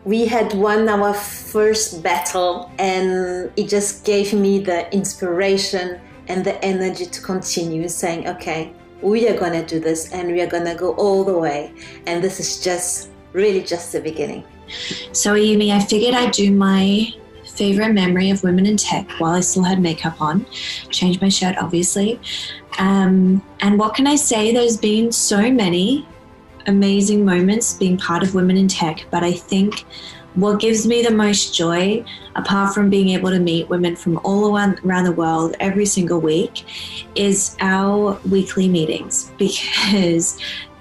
We had won our first battle, and it just gave me the inspiration and the energy to continue saying, okay, we are going to do this, and we are going to go all the way. And this is just the beginning. So Yumi, I figured I'd do my favorite memory of Women in Tech while I still had makeup on. Changed my shirt, obviously. And what can I say? There's been so many amazing moments being part of Women in Tech, but I think what gives me the most joy, apart from being able to meet women from all around the world every single week, is our weekly meetings, because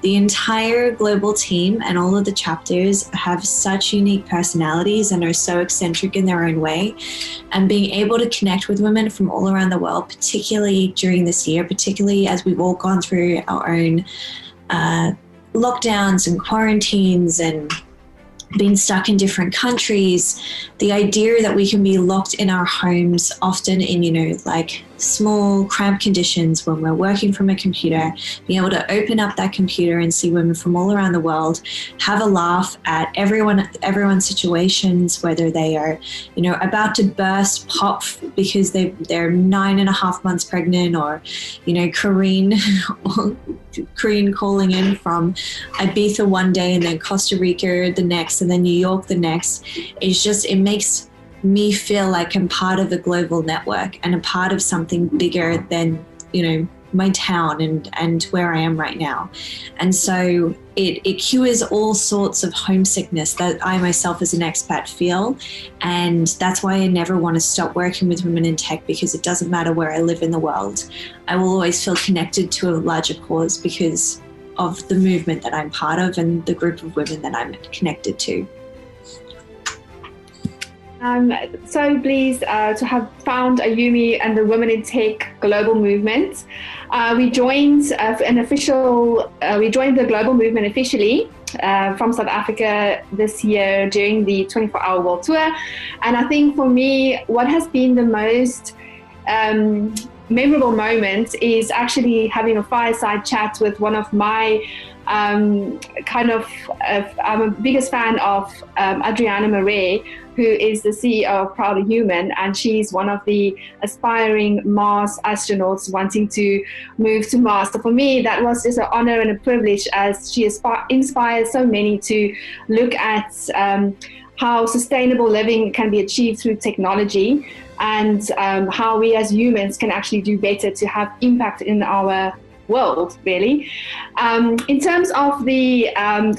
The entire global team and all of the chapters have such unique personalities and are so eccentric in their own way. And being able to connect with women from all around the world, particularly during this year, particularly as we've all gone through our own lockdowns and quarantines and being stuck in different countries, the idea that we can be locked in our homes, often in, like small cramped conditions when we're working from a computer, being able to open up that computer and see women from all around the world, have a laugh at everyone's situations, whether they are, about to burst pop because they're 9.5 months pregnant, or, Korean calling in from Ibiza one day and then Costa Rica the next and then New York the next. It makes me feel like I'm part of a global network and a part of something bigger than, my town and where I am right now. And so it cures all sorts of homesickness that I myself as an expat feel. And that's why I never want to stop working with women in tech, because it doesn't matter where I live in the world. I will always feel connected to a larger cause because of the movement that I'm part of and the group of women that I'm connected to. I'm so pleased to have found Ayumi and the Women in Tech global movement. We joined the global movement officially from South Africa this year during the 24-hour world tour. And I think for me, what has been the most memorable moment is actually having a fireside chat with one of my I'm a biggest fan of Adriana Marais, who is the CEO of Proudly Human, and she's one of the aspiring Mars astronauts wanting to move to Mars. So for me, that was just an honor and a privilege, as she inspires so many to look at how sustainable living can be achieved through technology, and how we as humans can actually do better to have impact in our world, really. In terms of the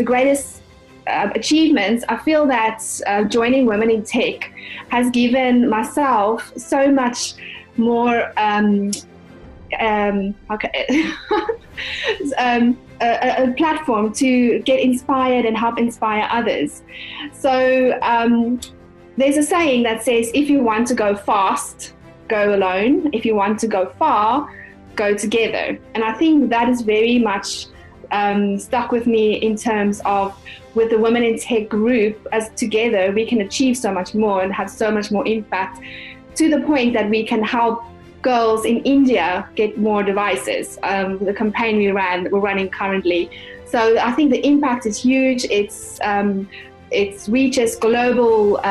greatest achievements, I feel that joining Women in Tech has given myself so much more a platform to get inspired and help inspire others. So there's a saying that says, if you want to go fast, go alone. If you want to go far, go together. And I think that is very much stuck with me in terms of, with the Women in Tech group, as together we can achieve so much more and have so much more impact, to the point that we can help girls in India get more devices. The campaign we're running currently. So I think the impact is huge. It reaches global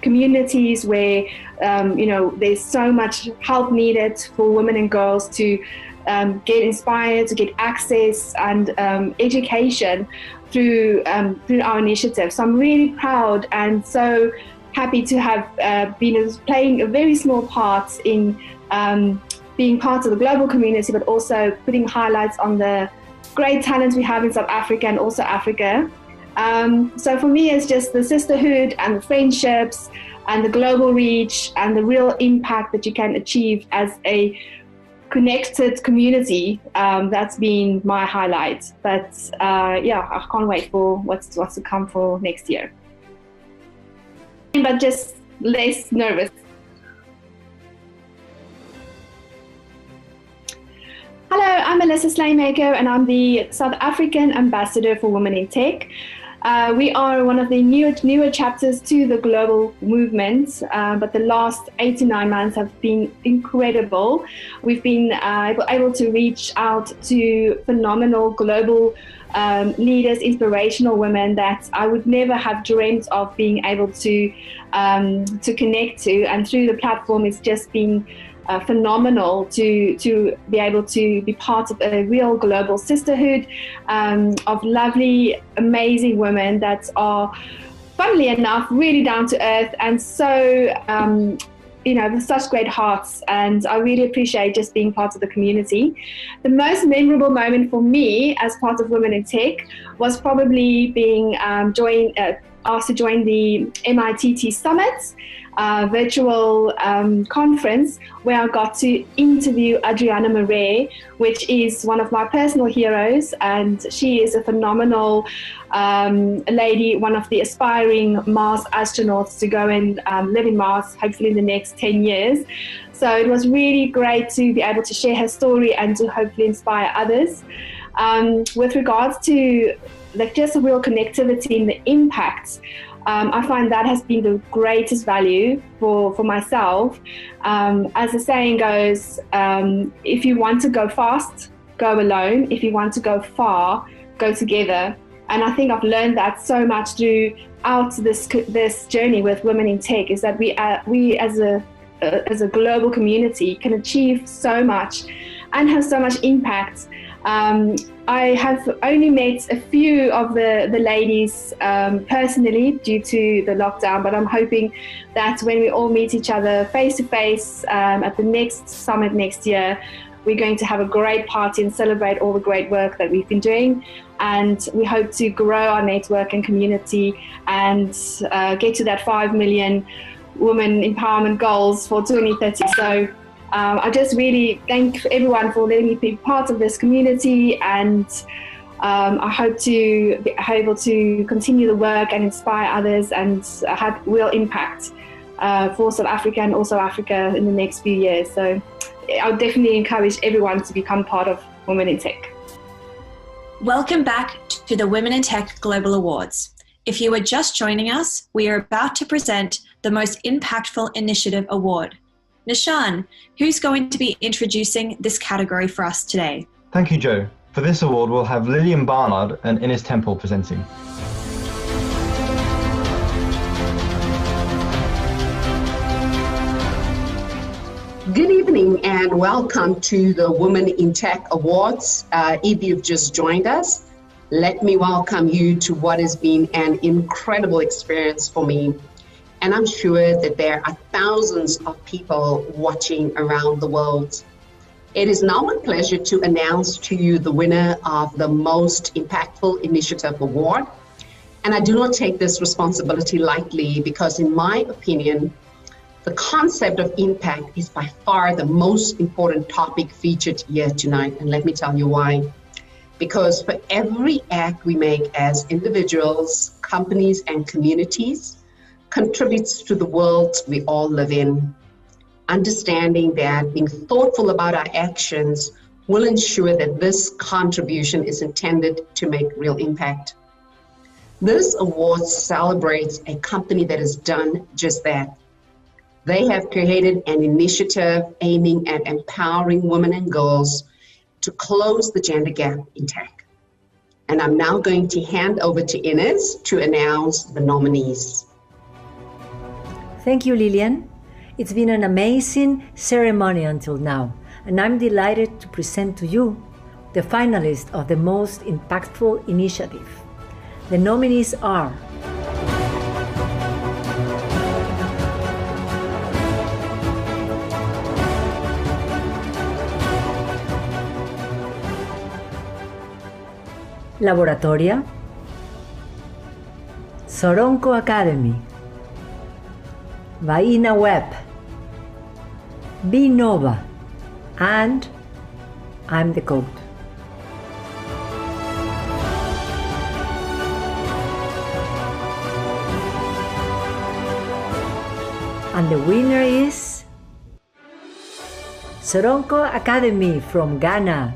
communities where there's so much help needed for women and girls to get inspired, to get access and education through our initiative. So I'm really proud and so happy to have been playing a very small part in being part of the global community, but also putting highlights on the great talent we have in South Africa and also Africa. So for me, it's just the sisterhood and the friendships and the global reach and the real impact that you can achieve as a connected community. That's been my highlight. But I can't wait for what's to come for next year. But just less nervous. Hello, I'm Melissa Slaymaker, and I'm the South African Ambassador for Women in Tech. We are one of the newer chapters to the global movement, but the last 8 to 9 months have been incredible. We've been able to reach out to phenomenal global leaders, inspirational women that I would never have dreamt of being able to connect to, and through the platform it's just been phenomenal to be able to be part of a real global sisterhood of lovely, amazing women that are, funnily enough, really down to earth and so, with such great hearts. And I really appreciate just being part of the community. The most memorable moment for me as part of Women in Tech was probably being asked to join the MITT Summit virtual conference, where I got to interview Adriana Marais, which is one of my personal heroes, and she is a phenomenal lady, one of the aspiring Mars astronauts to go and live in Mars, hopefully in the next 10 years. So it was really great to be able to share her story and to hopefully inspire others. With regards to just a real connectivity and the impact, I find that has been the greatest value for myself. As the saying goes, if you want to go fast, go alone. If you want to go far, go together. And I think I've learned that so much throughout this journey with Women in Tech, is that we as a global community can achieve so much and have so much impact. I have only met a few of the ladies personally due to the lockdown, but I'm hoping that when we all meet each other face to face at the next summit next year, we're going to have a great party and celebrate all the great work that we've been doing. And we hope to grow our network and community and get to that 5 million women empowerment goals for 2030. So I just really thank everyone for letting me be part of this community, and I hope to be able to continue the work and inspire others and have real impact for South Africa and also Africa in the next few years. So I would definitely encourage everyone to become part of Women in Tech. Welcome back to the Women in Tech Global Awards. If you are just joining us, we are about to present the Most Impactful Initiative Award. Nishan, who's going to be introducing this category for us today? Thank you, Joe. For this award, we'll have Lillian Barnard and Ines Temple presenting. Good evening and welcome to the Women in Tech Awards. If you've just joined us, let me welcome you to what has been an incredible experience for me. And I'm sure that there are thousands of people watching around the world. It is now my pleasure to announce to you the winner of the Most Impactful Initiative Award. And I do not take this responsibility lightly, because in my opinion, the concept of impact is by far the most important topic featured here tonight. And let me tell you why. Because for every act we make as individuals, companies, and communities, contributes to the world we all live in. Understanding that being thoughtful about our actions will ensure that this contribution is intended to make real impact. This award celebrates a company that has done just that. They have created an initiative aiming at empowering women and girls to close the gender gap in tech. And I'm now going to hand over to Ines to announce the nominees. Thank you, Lillian. It's been an amazing ceremony until now, and I'm delighted to present to you the finalists of the Most Impactful Initiative. The nominees are Laboratoria, Soronko Academy, Vaina Web, BNova, and I'm the Code. And the winner is Soronko Academy from Ghana.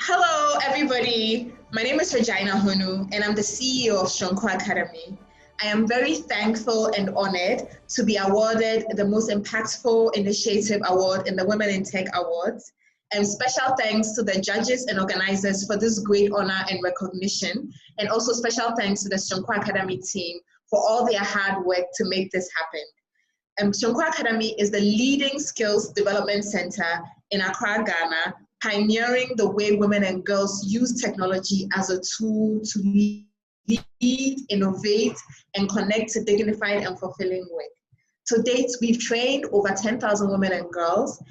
Hello, everybody. My name is Regina Hunu, and I'm the CEO of Soronko Academy. I am very thankful and honored to be awarded the Most Impactful Initiative Award in the Women in Tech Awards. And special thanks to the judges and organizers for this great honor and recognition. And also special thanks to the Soronko Academy team for all their hard work to make this happen. Soronko Academy is the leading skills development center in Accra, Ghana, pioneering the way women and girls use technology as a tool to lead, innovate, and connect to dignified and fulfilling work. To date, we've trained over 10,000 women and girls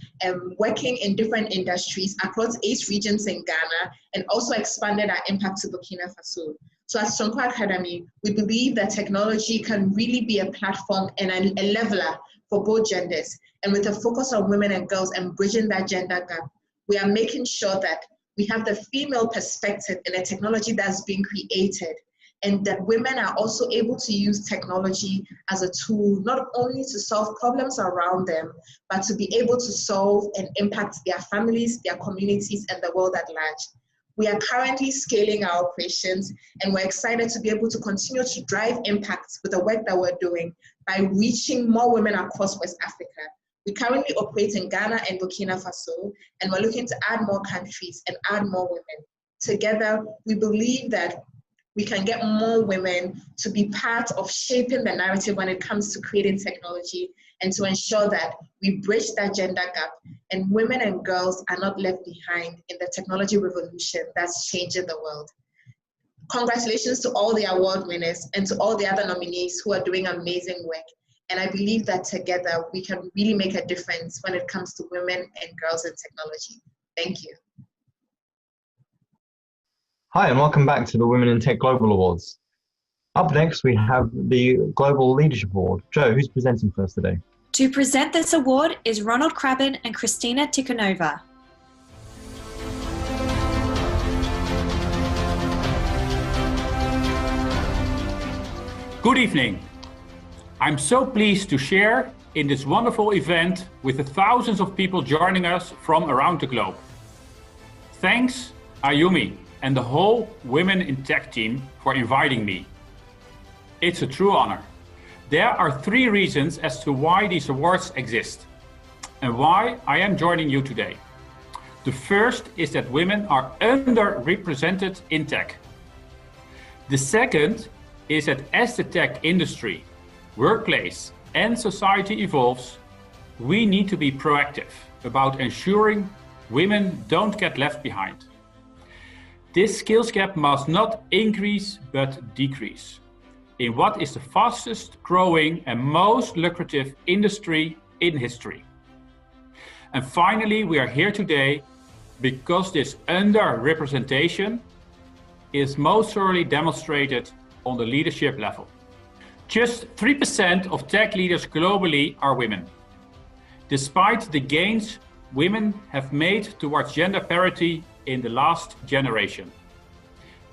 working in different industries across 8 regions in Ghana, and also expanded our impact to Burkina Faso. So at Sonko Academy, we believe that technology can really be a platform and a leveler for both genders. And with a focus on women and girls and bridging that gender gap, we are making sure that we have the female perspective in a technology that's being created, and that women are also able to use technology as a tool, not only to solve problems around them, but to be able to solve and impact their families, their communities, and the world at large. We are currently scaling our operations, and we're excited to be able to continue to drive impact with the work that we're doing by reaching more women across West Africa. We currently operate in Ghana and Burkina Faso, and we're looking to add more countries and add more women. Together, we believe that we can get more women to be part of shaping the narrative when it comes to creating technology, and to ensure that we bridge that gender gap and women and girls are not left behind in the technology revolution that's changing the world. Congratulations to all the award winners and to all the other nominees who are doing amazing work. And I believe that together we can really make a difference when it comes to women and girls in technology. Thank you. Hi, and welcome back to the Women in Tech Global Awards. Up next, we have the Global Leadership Award. Joe, who's presenting for us today? To present this award is Ronald Krabben and Kristina Tikhonova. Good evening. I'm so pleased to share in this wonderful event with the thousands of people joining us from around the globe. Thanks, Ayumi and the whole Women in Tech team for inviting me. It's a true honor. There are 3 reasons as to why these awards exist and why I am joining you today. The first is that women are underrepresented in tech. The second is that as the tech industry, workplace, and society evolves, we need to be proactive about ensuring women don't get left behind. This skills gap must not increase but decrease in what is the fastest growing and most lucrative industry in history. And finally, we are here today because this underrepresentation is most thoroughly demonstrated on the leadership level. Just 3% of tech leaders globally are women. Despite the gains women have made towards gender parity in the last generation,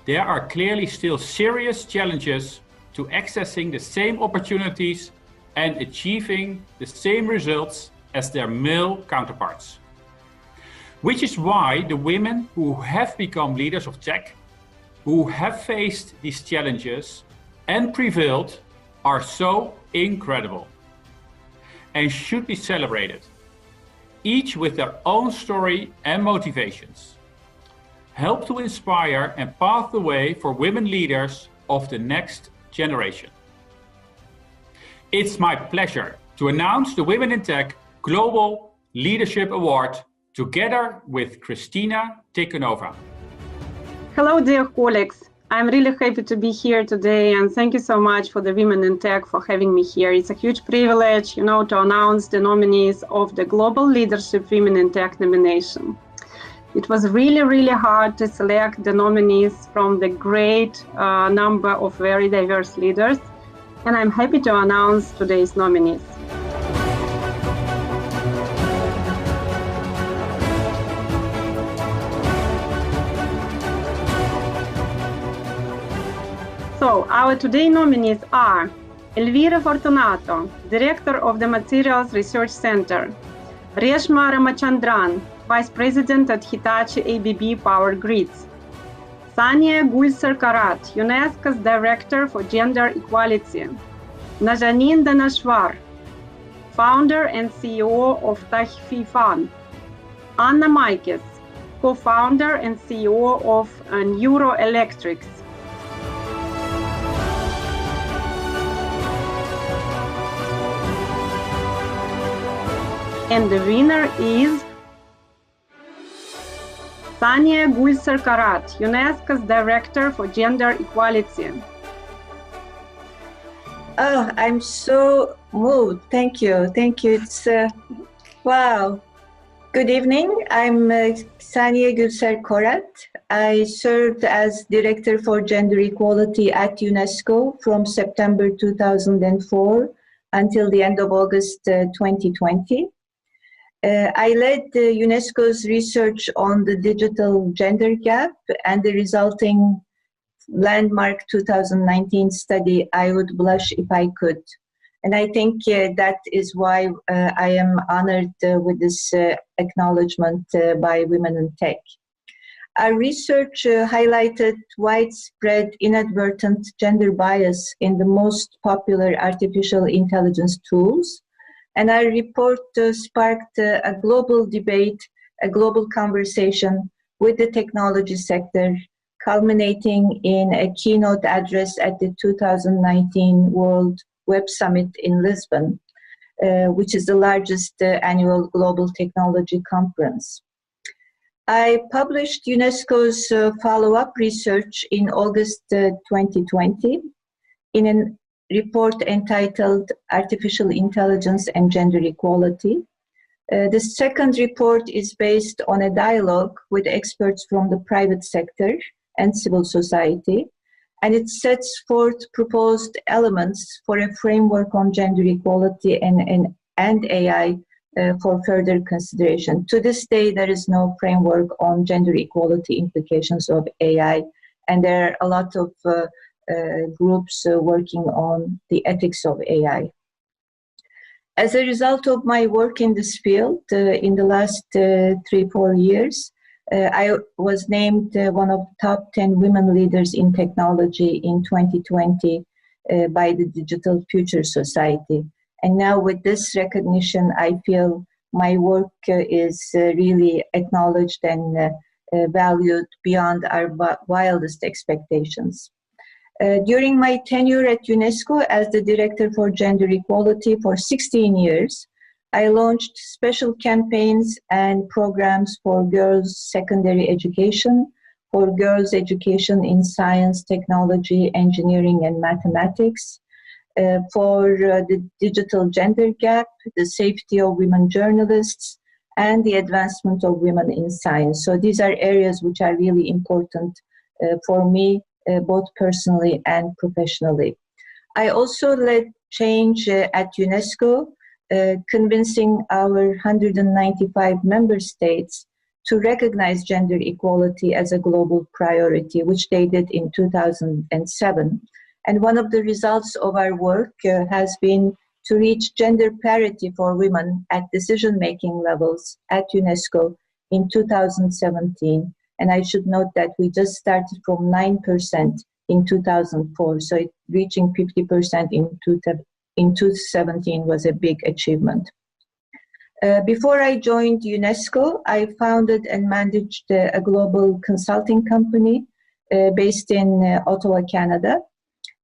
there are clearly still serious challenges to accessing the same opportunities and achieving the same results as their male counterparts. Which is why the women who have become leaders of tech, who have faced these challenges and prevailed, are so incredible and should be celebrated, each with their own story and motivations. Help to inspire and pave the way for women leaders of the next generation. It's my pleasure to announce the Women in Tech Global Leadership Award together with Kristina Tikhonova. Hello, dear colleagues. I'm really happy to be here today, and thank you so much for the Women in Tech for having me here. It's a huge privilege, to announce the nominees of the Global Leadership Women in Tech nomination. It was really, really hard to select the nominees from the great number of very diverse leaders, and I'm happy to announce today's nominees. So, our today nominees are Elvira Fortunato, Director of the Materials Research Center, Reshma Ramachandran, Vice President at Hitachi ABB Power Grids, Sania Gulsar-Karat, UNESCO's Director for Gender Equality, Nazanin Danashwar, Founder and CEO of Tahfifan, Anna Maikes, Co-Founder and CEO of Neuroelectrics, and the winner is Sania Gulsar-Karat, UNESCO's Director for Gender Equality. Oh, I'm so moved. Thank you. Thank you. It's wow. Good evening. I'm Saniye Gülser Korat. I served as Director for Gender Equality at UNESCO from September 2004 until the end of August 2020. I led UNESCO's research on the digital gender gap and the resulting landmark 2019 study, I Would Blush If I Could. And I think that is why I am honored with this acknowledgement by Women in Tech. Our research highlighted widespread inadvertent gender bias in the most popular artificial intelligence tools. And our report sparked a global debate, a global conversation with the technology sector, culminating in a keynote address at the 2019 World Web Summit in Lisbon, which is the largest annual global technology conference. I published UNESCO's follow-up research in August 2020 in a report entitled Artificial Intelligence and Gender Equality. The second report is based on a dialogue with experts from the private sector and civil society, and it sets forth proposed elements for a framework on gender equality and AI for further consideration. To this day, there is no framework on gender equality implications of AI, and there are a lot of groups working on the ethics of AI. As a result of my work in this field in the last 3-4 years, I was named one of the top 10 women leaders in technology in 2020 by the Digital Future Society. And now with this recognition, I feel my work is really acknowledged and valued beyond our wildest expectations. During my tenure at UNESCO as the Director for Gender Equality for 16 years, I launched special campaigns and programs for girls' secondary education, for girls' education in science, technology, engineering, and mathematics, for the digital gender gap, the safety of women journalists, and the advancement of women in science. So these are areas which are really important for me, both personally and professionally. I also led change at UNESCO, convincing our 195 member states to recognize gender equality as a global priority, which they did in 2007. And one of the results of our work has been to reach gender parity for women at decision-making levels at UNESCO in 2017. And I should note that we just started from 9% in 2004, so reaching 50% in 2017 was a big achievement. Before I joined UNESCO, I founded and managed a global consulting company based in Ottawa, Canada.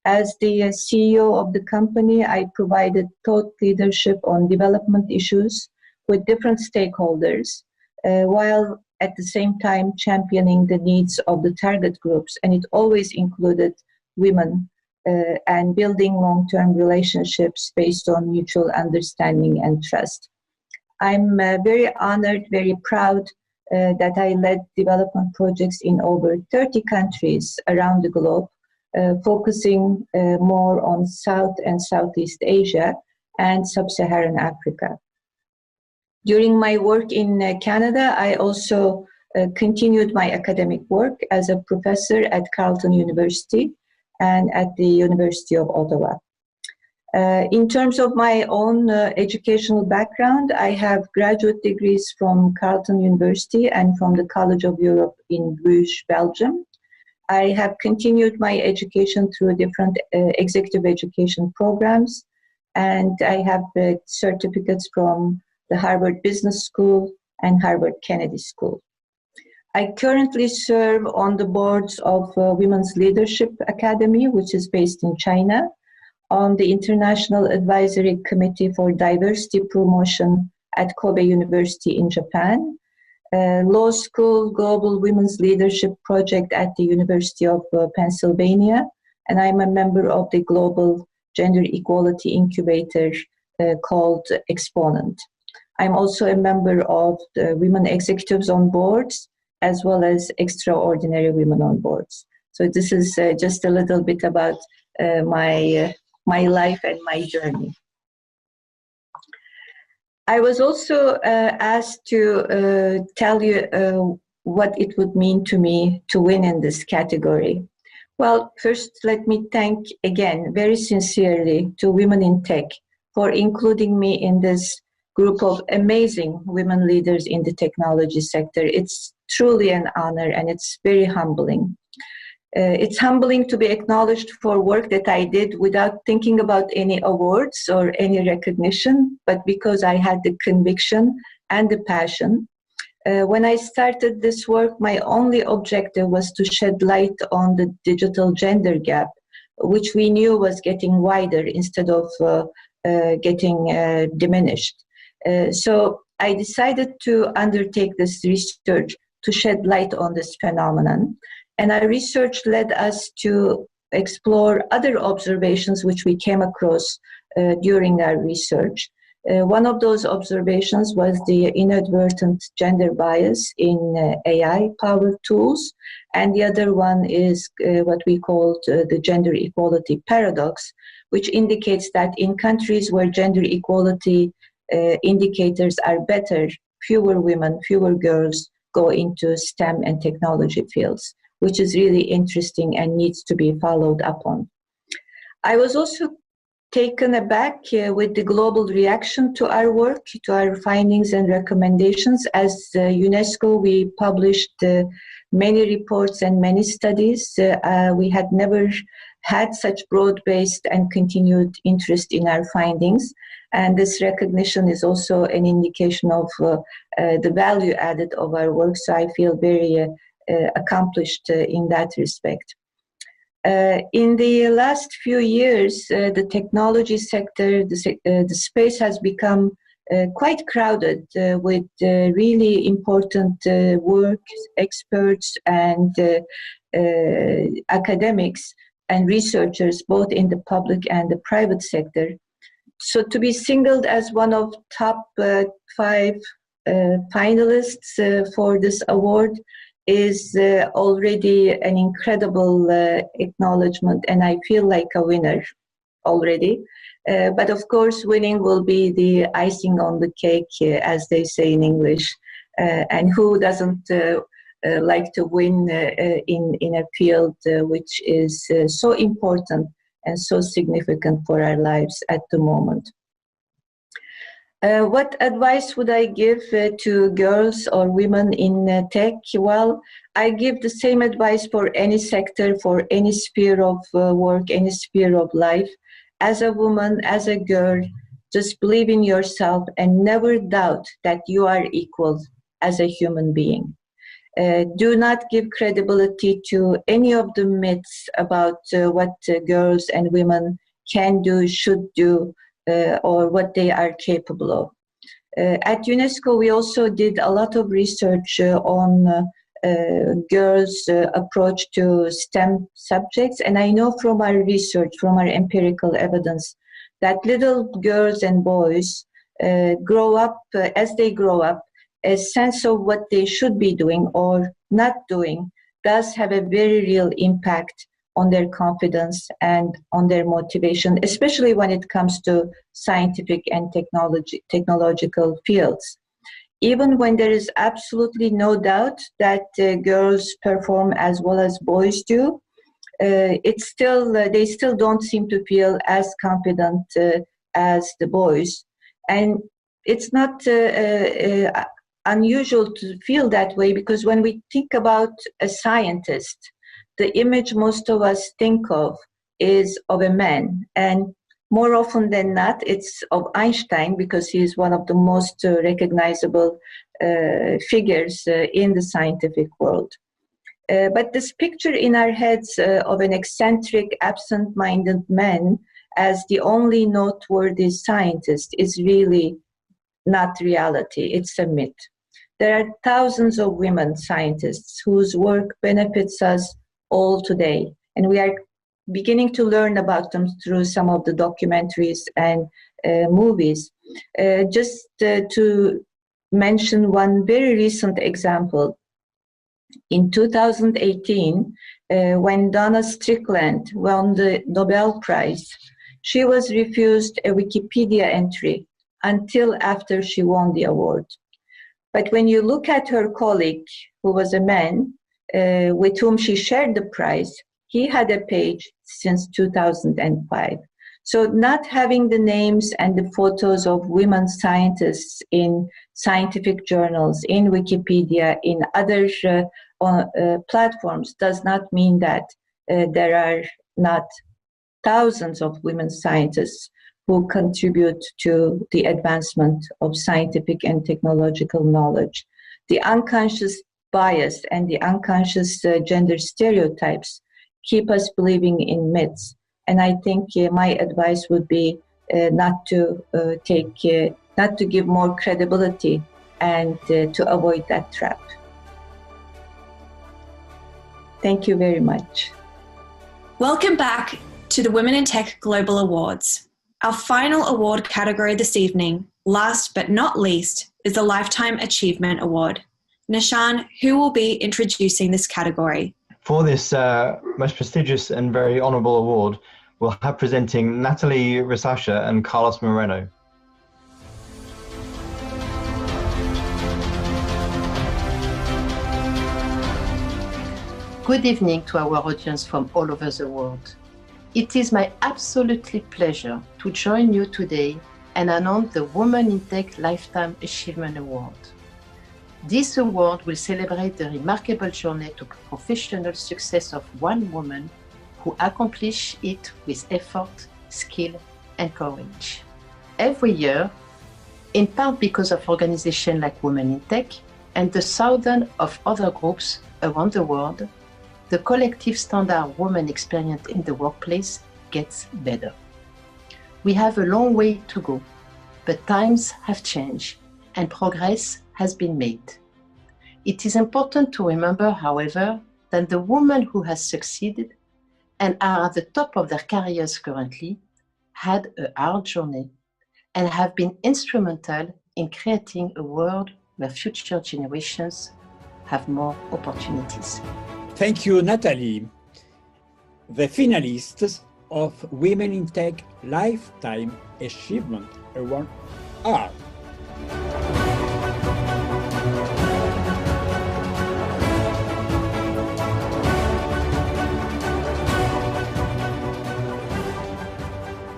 As the CEO of the company, I provided thought leadership on development issues with different stakeholders, while at the same time championing the needs of the target groups, and it always included women, and building long-term relationships based on mutual understanding and trust. I'm very honored, very proud that I led development projects in over 30 countries around the globe, focusing more on South and Southeast Asia and Sub-Saharan Africa. During my work in Canada, I also continued my academic work as a professor at Carleton University and at the University of Ottawa. In terms of my own educational background, I have graduate degrees from Carleton University and from the College of Europe in Bruges, Belgium. I have continued my education through different executive education programs, and I have certificates from the Harvard Business School and Harvard Kennedy School. I currently serve on the boards of Women's Leadership Academy, which is based in China, on the International Advisory Committee for Diversity Promotion at Kobe University in Japan, Law School Global Women's Leadership Project at the University of Pennsylvania, and I'm a member of the Global gender equality incubator called Exponent. I'm also a member of the Women Executives on Boards, as well as Extraordinary Women on Boards. So this is just a little bit about my life and my journey. I was also asked to tell you what it would mean to me to win in this category. Well, first, let me thank again, very sincerely, to Women in Tech for including me in this group of amazing women leaders in the technology sector. It's truly an honor and it's very humbling. It's humbling to be acknowledged for work that I did without thinking about any awards or any recognition, but because I had the conviction and the passion. When I started this work, my only objective was to shed light on the digital gender gap, which we knew was getting wider instead of getting diminished. So I decided to undertake this research to shed light on this phenomenon. And our research led us to explore other observations which we came across during our research. One of those observations was the inadvertent gender bias in AI-powered tools, and the other one is what we called the gender equality paradox, which indicates that in countries where gender equality indicators are better, fewer women, fewer girls go into STEM and technology fields, which is really interesting and needs to be followed up on. I was also taken aback with the global reaction to our work, to our findings and recommendations. As UNESCO, we published many reports and many studies. We had never had such broad-based and continued interest in our findings. And this recognition is also an indication of the value added of our work. So I feel very accomplished in that respect. In the last few years, the technology sector, the space has become quite crowded with really important work, experts and academics and researchers, both in the public and the private sector. So to be singled as one of top 5 finalists for this award is already an incredible acknowledgement, and I feel like a winner already. But of course, winning will be the icing on the cake, as they say in English. And who doesn't like to win in a field which is so important and so significant for our lives at the moment? What advice would I give to girls or women in tech? Well, I give the same advice for any sector, for any sphere of work, any sphere of life. As a woman, as a girl, just believe in yourself and never doubt that you are equal as a human being. Do not give credibility to any of the myths about what girls and women can do, should do, or what they are capable of. At UNESCO, we also did a lot of research on girls' approach to STEM subjects, and I know from our research, from our empirical evidence, that little girls and boys grow up, as they grow up, a sense of what they should be doing or not doing does have a very real impact on their confidence and on their motivation, especially when it comes to scientific and technological fields. Even when there is absolutely no doubt that girls perform as well as boys do, they still don't seem to feel as confident as the boys. And it's not unusual to feel that way, because when we think about a scientist, the image most of us think of is of a man, and more often than not, it's of Einstein, because he is one of the most recognizable figures in the scientific world. But this picture in our heads of an eccentric, absent-minded man as the only noteworthy scientist is really not reality. It's a myth. There are thousands of women scientists whose work benefits us all today, and we are beginning to learn about them through some of the documentaries and movies. Just to mention one very recent example. In 2018, when Donna Strickland won the Nobel Prize, she was refused a Wikipedia entry until after she won the award. But when you look at her colleague, who was a man, with whom she shared the prize, he had a page since 2005. So not having the names and the photos of women scientists in scientific journals, in Wikipedia, in other platforms does not mean that there are not thousands of women scientists who contribute to the advancement of scientific and technological knowledge. The unconscious bias and the unconscious gender stereotypes keep us believing in myths. And I think my advice would be not to give more credibility and to avoid that trap. Thank you very much. Welcome back to the Women in Tech Global Awards. Our final award category this evening, last but not least, is the Lifetime Achievement Award. Nishan, who will be introducing this category? For this most prestigious and very honorable award, we'll have presenting Natalie Risasha and Carlos Moreno. Good evening to our audience from all over the world. It is my absolutely pleasure to join you today and announce the Women in Tech Lifetime Achievement Award. This award will celebrate the remarkable journey to professional success of one woman who accomplished it with effort, skill, and courage. Every year, in part because of organizations like Women in Tech and the thousands of other groups around the world, the collective standard women experience in the workplace gets better. We have a long way to go, but times have changed and progress has been made. It is important to remember, however, that the women who have succeeded and are at the top of their careers currently had a hard journey and have been instrumental in creating a world where future generations have more opportunities. Thank you, Natalie. The finalists of Women in Tech Lifetime Achievement Award are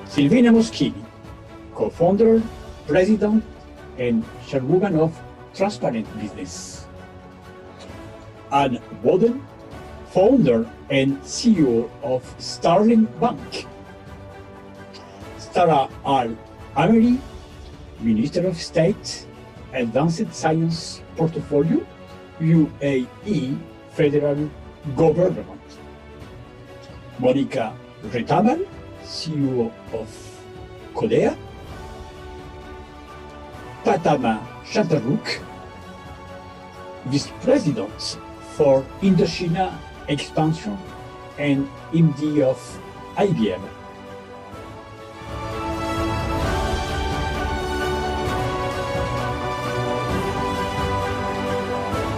Silvina Moschini, co-founder, president, and chairwoman of Transparent Business. Anne Boden, founder and CEO of Starling Bank. Sarah Al-Ameri, Minister of State, Advanced Science Portfolio, UAE Federal Government. Monica Retamal, CEO of Codea. Fatama Chantarouk, Vice President for Indochina Expansion and MD of IBM.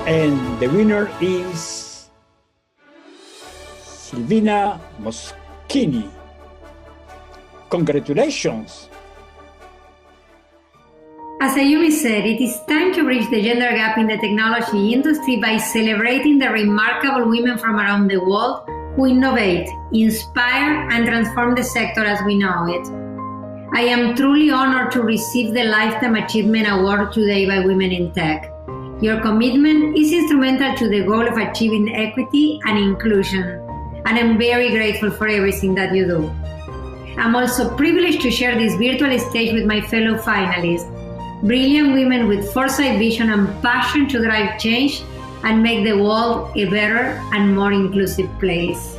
And the winner is Silvina Moschini. Congratulations! As Ayumi said, it is time to bridge the gender gap in the technology industry by celebrating the remarkable women from around the world who innovate, inspire, and transform the sector as we know it. I am truly honored to receive the Lifetime Achievement Award today by Women in Tech. Your commitment is instrumental to the goal of achieving equity and inclusion, and I'm very grateful for everything that you do. I'm also privileged to share this virtual stage with my fellow finalists, brilliant women with foresight, vision, and passion to drive change and make the world a better and more inclusive place.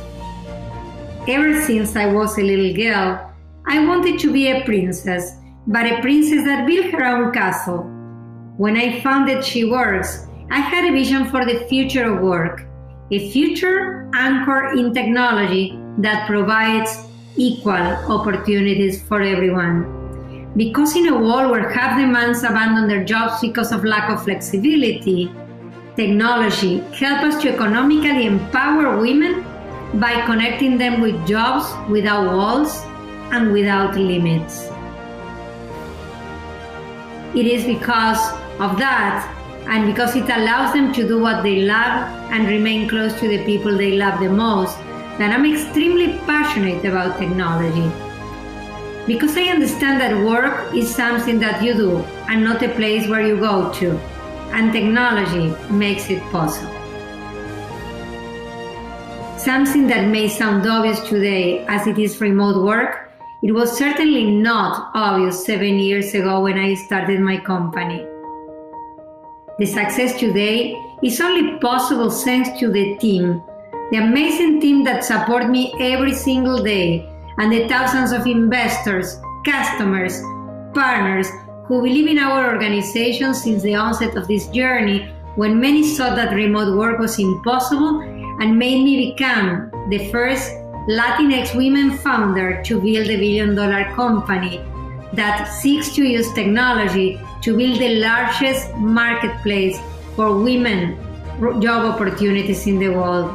Ever since I was a little girl, I wanted to be a princess, but a princess that built her own castle. When I founded She Works, I had a vision for the future of work, a future anchored in technology that provides equal opportunities for everyone. Because in a world where half the men abandon their jobs because of lack of flexibility, technology helps us to economically empower women by connecting them with jobs without walls and without limits. It is because of that, and because it allows them to do what they love and remain close to the people they love the most, that I'm extremely passionate about technology. Because I understand that work is something that you do and not a place where you go to, and technology makes it possible. Something that may sound obvious today as it is remote work, it was certainly not obvious 7 years ago when I started my company. The success today is only possible thanks to the team, the amazing team that support me every single day, and the thousands of investors, customers, partners who believe in our organization since the onset of this journey, when many thought that remote work was impossible, and made me become the first Latinx women founder to build a billion-dollar company that seeks to use technology to build the largest marketplace for women job opportunities in the world.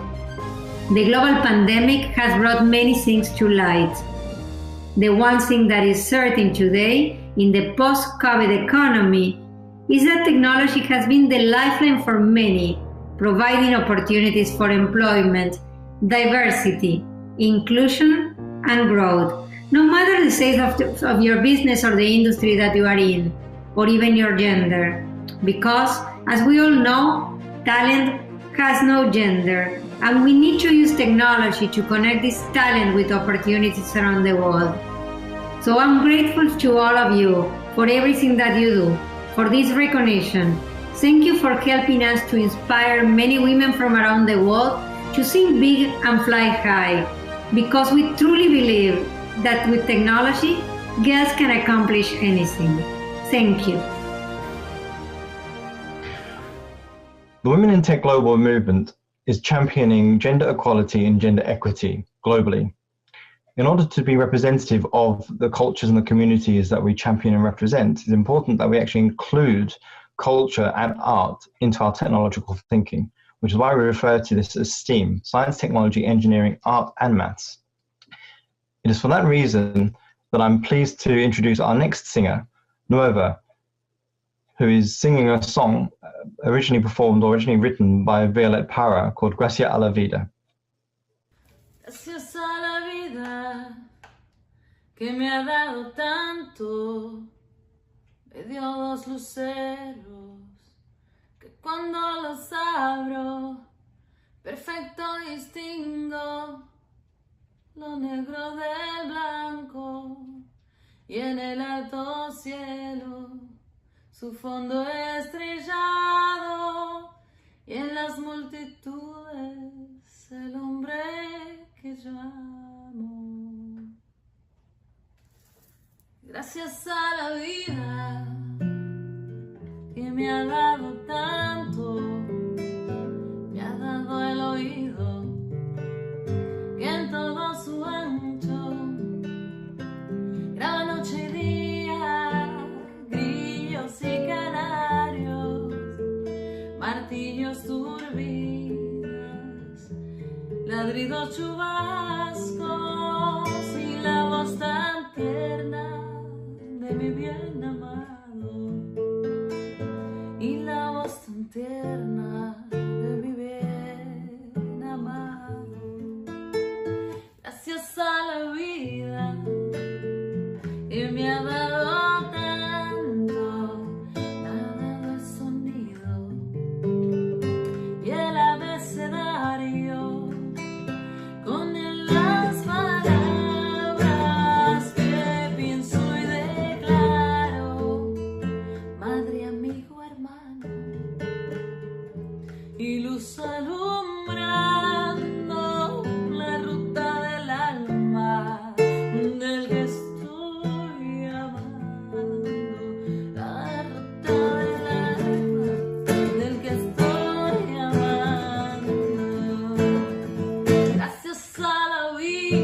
The global pandemic has brought many things to light. The one thing that is certain today in the post-COVID economy is that technology has been the lifeline for many, providing opportunities for employment, diversity, inclusion, and growth, no matter the size of your business or the industry that you are in, or even your gender. Because, as we all know, talent has no gender, and we need to use technology to connect this talent with opportunities around the world. So I'm grateful to all of you for everything that you do, for this recognition. Thank you for helping us to inspire many women from around the world to think big and fly high, because we truly believe that with technology, girls can accomplish anything. Thank you. The Women in Tech Global movement is championing gender equality and gender equity globally. In order to be representative of the cultures and the communities that we champion and represent, it's important that we actually include culture and art into our technological thinking, which is why we refer to this as STEAM: science, technology, engineering, art, and maths. It is for that reason that I'm pleased to introduce our next singer, Nueva, who is singing a song originally written by Violette Parra called Gracias a la Vida. Gracias a la vida que me ha dado tanto, me dio dos luceros que cuando los abro, perfecto distingo lo negro del blanco, y en el alto cielo su fondo estrellado, y en las multitudes el hombre que yo amo. Gracias a la vida que me ha dado tanto, me ha dado el oído que en todo su ancho graba noche y día, grillos y canarios, martillos, turbinas, ladridos, chubascos y la voz tan tierna de mi bien amado, y la voz tan tierna de mi bien amado. Gracias a la vida que me ha dado tanto, me ha dado el sonido y el abecedario, con las palabras que pienso y declaro, madre, amigo, hermano, y luz alumbrando la ruta del alma del que estoy amando, la ruta del alma del que estoy amando. Gracias a la vida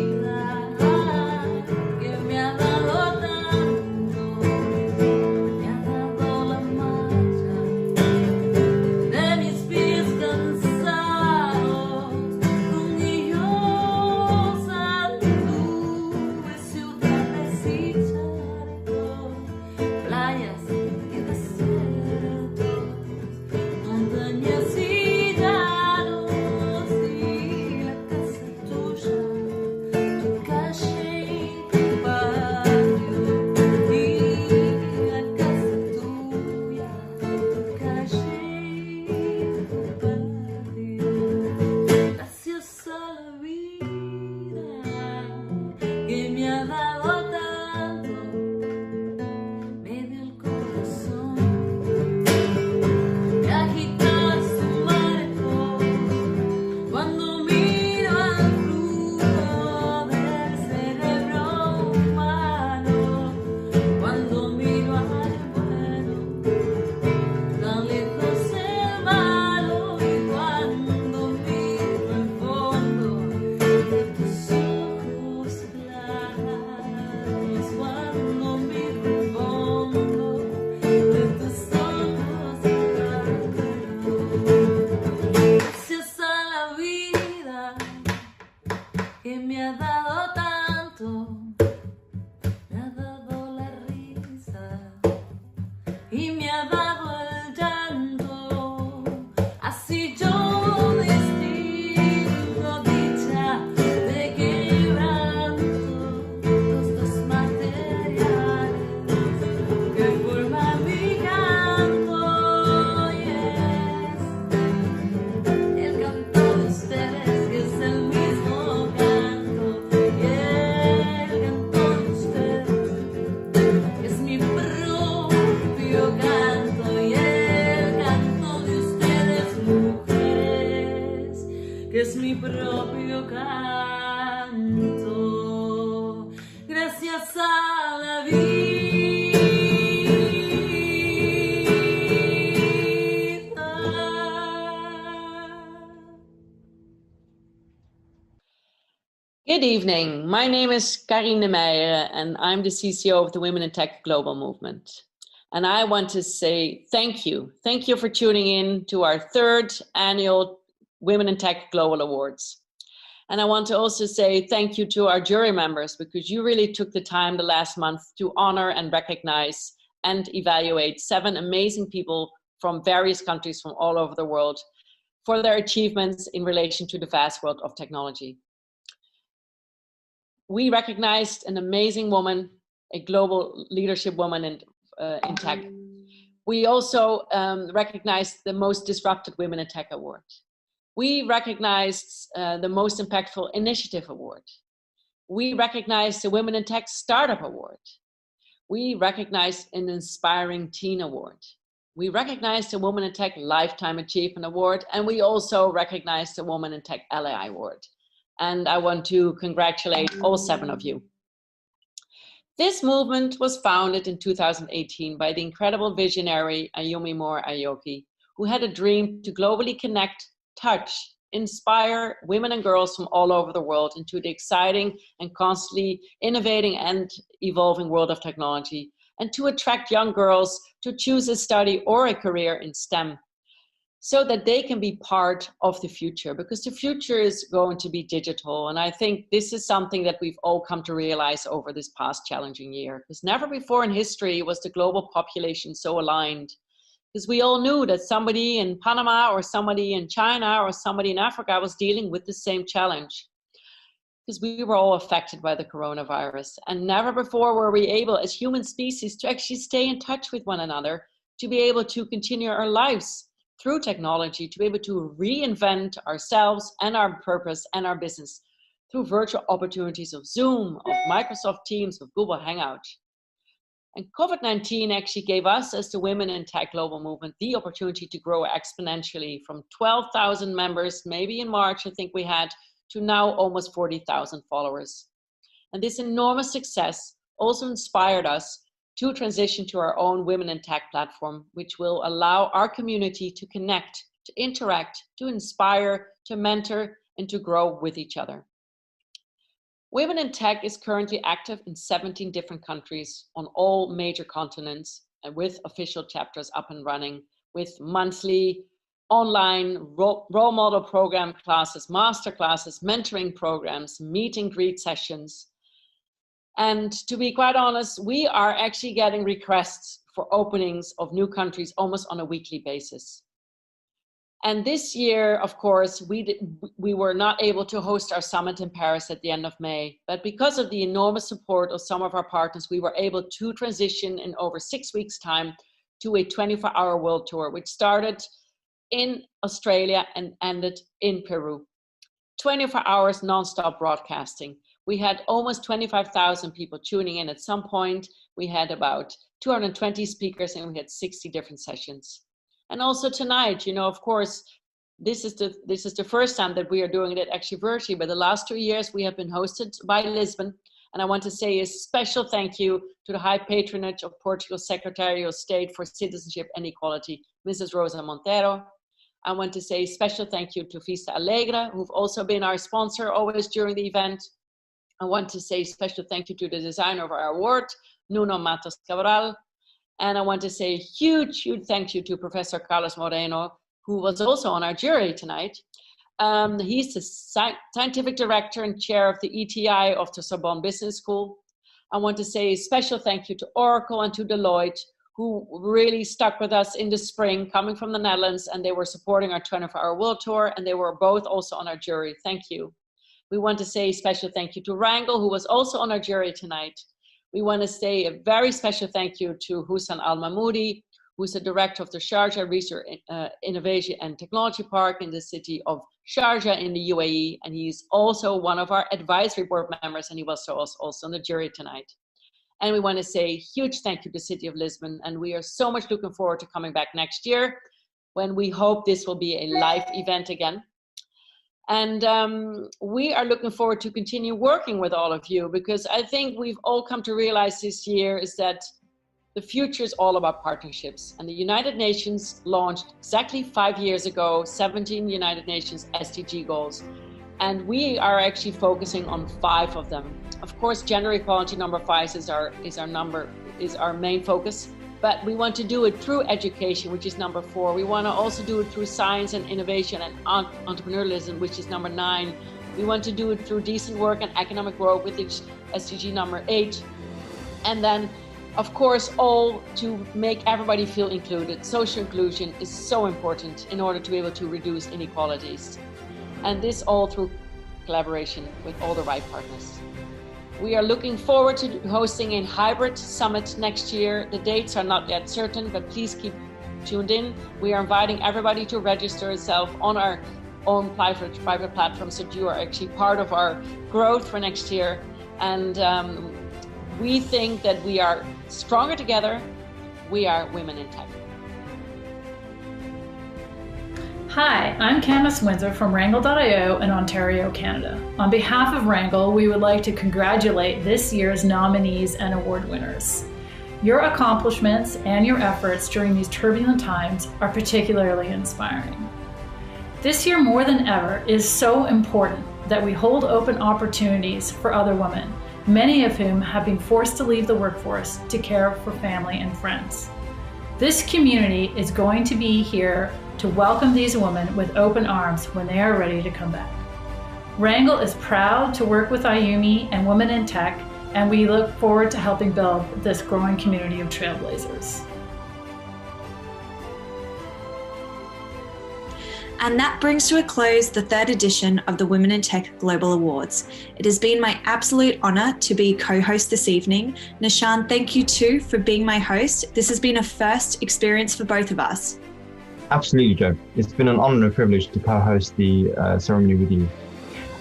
es mi propio canto, gracias a la vida. Good evening. My name is Karine de Meijer, and I'm the CCO of the Women in Tech Global Movement. And I want to say thank you. Thank you for tuning in to our 3rd annual Women in Tech Global Awards. And I want to also say thank you to our jury members, because you really took the time the last month to honor and recognize and evaluate 7 amazing people from various countries from all over the world for their achievements in relation to the vast world of technology. We recognized an amazing woman, a global leadership woman in tech. We also recognized the Most Disrupted Women in Tech Award. We recognized the Most Impactful Initiative Award. We recognized the Women in Tech Startup Award. We recognized an Inspiring Teen Award. We recognized the Women in Tech Lifetime Achievement Award, and we also recognized the Women in Tech Ally Award. And I want to congratulate all 7 of you. This movement was founded in 2018 by the incredible visionary Ayumi Moore Aoki, who had a dream to globally connect, touch, inspire women and girls from all over the world into the exciting and constantly innovating and evolving world of technology, and to attract young girls to choose a study or a career in STEM, so that they can be part of the future, because the future is going to be digital. And I think this is something that we've all come to realize over this past challenging year, because never before in history was the global population so aligned. Because we all knew that somebody in Panama or somebody in China or somebody in Africa was dealing with the same challenge, because we were all affected by the coronavirus. And never before were we able as human species to actually stay in touch with one another, to be able to continue our lives through technology, to be able to reinvent ourselves and our purpose and our business through virtual opportunities of Zoom, of Microsoft Teams, of Google Hangout. And COVID-19 actually gave us, as the Women in Tech Global Movement, the opportunity to grow exponentially from 12,000 members, maybe in March, I think we had, to now almost 40,000 followers. And this enormous success also inspired us to transition to our own Women in Tech platform, which will allow our community to connect, to interact, to inspire, to mentor, and to grow with each other. Women in Tech is currently active in 17 different countries on all major continents, and with official chapters up and running, with monthly online role model program classes, master classes, mentoring programs, meet and greet sessions. And to be quite honest, we are actually getting requests for openings of new countries almost on a weekly basis. And this year, of course, we were not able to host our summit in Paris at the end of May. But because of the enormous support of some of our partners, we were able to transition in over 6 weeks' time to a 24-hour world tour, which started in Australia and ended in Peru. 24 hours non-stop broadcasting. We had almost 25,000 people tuning in at some point. We had about 220 speakers and we had 60 different sessions. And also tonight, you know, of course, this is the first time that we are doing it actually virtually, but the last 2 years we have been hosted by Lisbon. And I want to say a special thank you to the High Patronage of Portugal's Secretary of State for Citizenship and Equality, Mrs. Rosa Montero. I want to say a special thank you to Vista Alegre, who've also been our sponsor always during the event. I want to say a special thank you to the designer of our award, Nuno Matos Cabral. And I want to say a huge, huge thank you to Professor Carlos Moreno, who was also on our jury tonight. He's the scientific director and chair of the ETI of the Sorbonne Business School. I want to say a special thank you to Oracle and to Deloitte, who really stuck with us in the spring, coming from the Netherlands, and they were supporting our 24-hour world tour, and they were both also on our jury. Thank you. We want to say a special thank you to Wrangle, who was also on our jury tonight. We want to say a very special thank you to Hussan Al-Mahmoudi, who's the director of the Sharjah Research, Innovation and Technology Park in the city of Sharjah in the UAE. And he's also one of our advisory board members, and he was also on the jury tonight. And we want to say a huge thank you to the City of Lisbon. And we are so much looking forward to coming back next year, when we hope this will be a live event again. And we are looking forward to continue working with all of you, because I think we've all come to realize this year is that the future is all about partnerships. And the United Nations launched exactly 5 years ago, 17 United Nations SDG goals. And we are actually focusing on 5 of them. Of course, gender equality, number 5, is our main focus. But we want to do it through education, which is number 4. We want to also do it through science and innovation and entrepreneurialism, which is number 9. We want to do it through decent work and economic growth, which is SDG number 8. And then, of course, all to make everybody feel included. Social inclusion is so important in order to be able to reduce inequalities. And this all through collaboration with all the right partners. We are looking forward to hosting a hybrid summit next year. The dates are not yet certain, but please keep tuned in. We are inviting everybody to register itself on our own private platform, so you are actually part of our growth for next year. And we think that we are stronger together. We are Women in Tech. Hi, I'm Candice Windsor from Wrangle.io in Ontario, Canada. On behalf of Wrangle, we would like to congratulate this year's nominees and award winners. Your accomplishments and your efforts during these turbulent times are particularly inspiring. This year more than ever is so important that we hold open opportunities for other women, many of whom have been forced to leave the workforce to care for family and friends. This community is going to be here to welcome these women with open arms when they are ready to come back. Wrangle is proud to work with IUMI and Women in Tech, and we look forward to helping build this growing community of trailblazers. And that brings to a close the 3rd edition of the Women in Tech Global Awards. It has been my absolute honor to be co-host this evening. Nishan, thank you too for being my host. This has been a first experience for both of us. Absolutely, Joe. It's been an honor and a privilege to co-host the ceremony with you.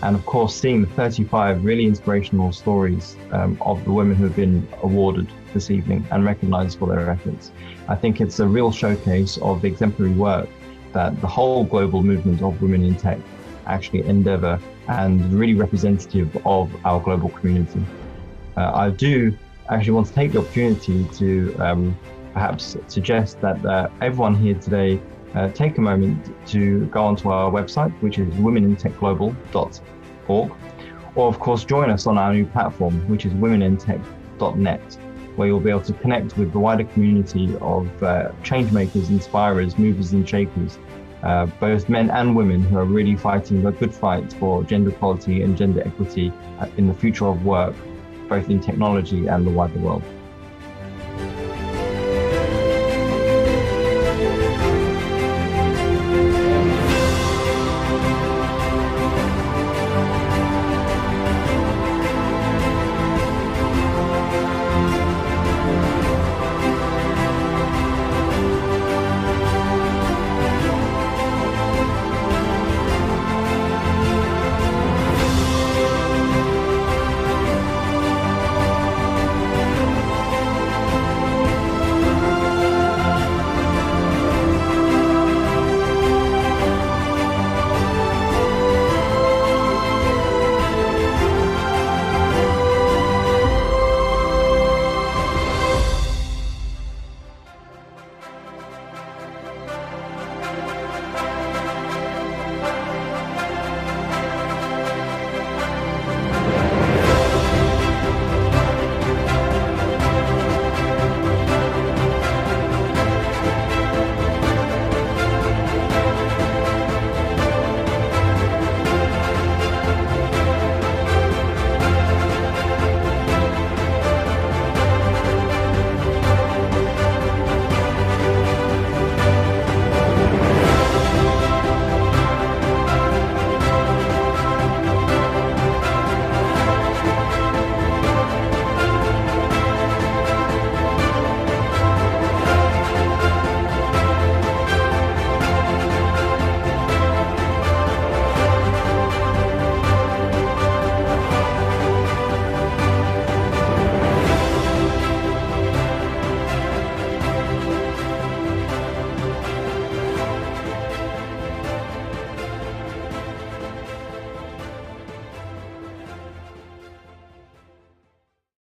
And of course, seeing the 35 really inspirational stories of the women who have been awarded this evening and recognized for their efforts. I think it's a real showcase of the exemplary work that the whole global movement of Women in Tech actually endeavor, and really representative of our global community. I do actually want to take the opportunity to perhaps suggest that everyone here today take a moment to go onto our website, which is womenintechglobal.org, or of course join us on our new platform, which is womenintech.net, where you'll be able to connect with the wider community of change makers, inspirers, movers and shakers, both men and women who are really fighting the good fight for gender equality and gender equity in the future of work, both in technology and the wider world.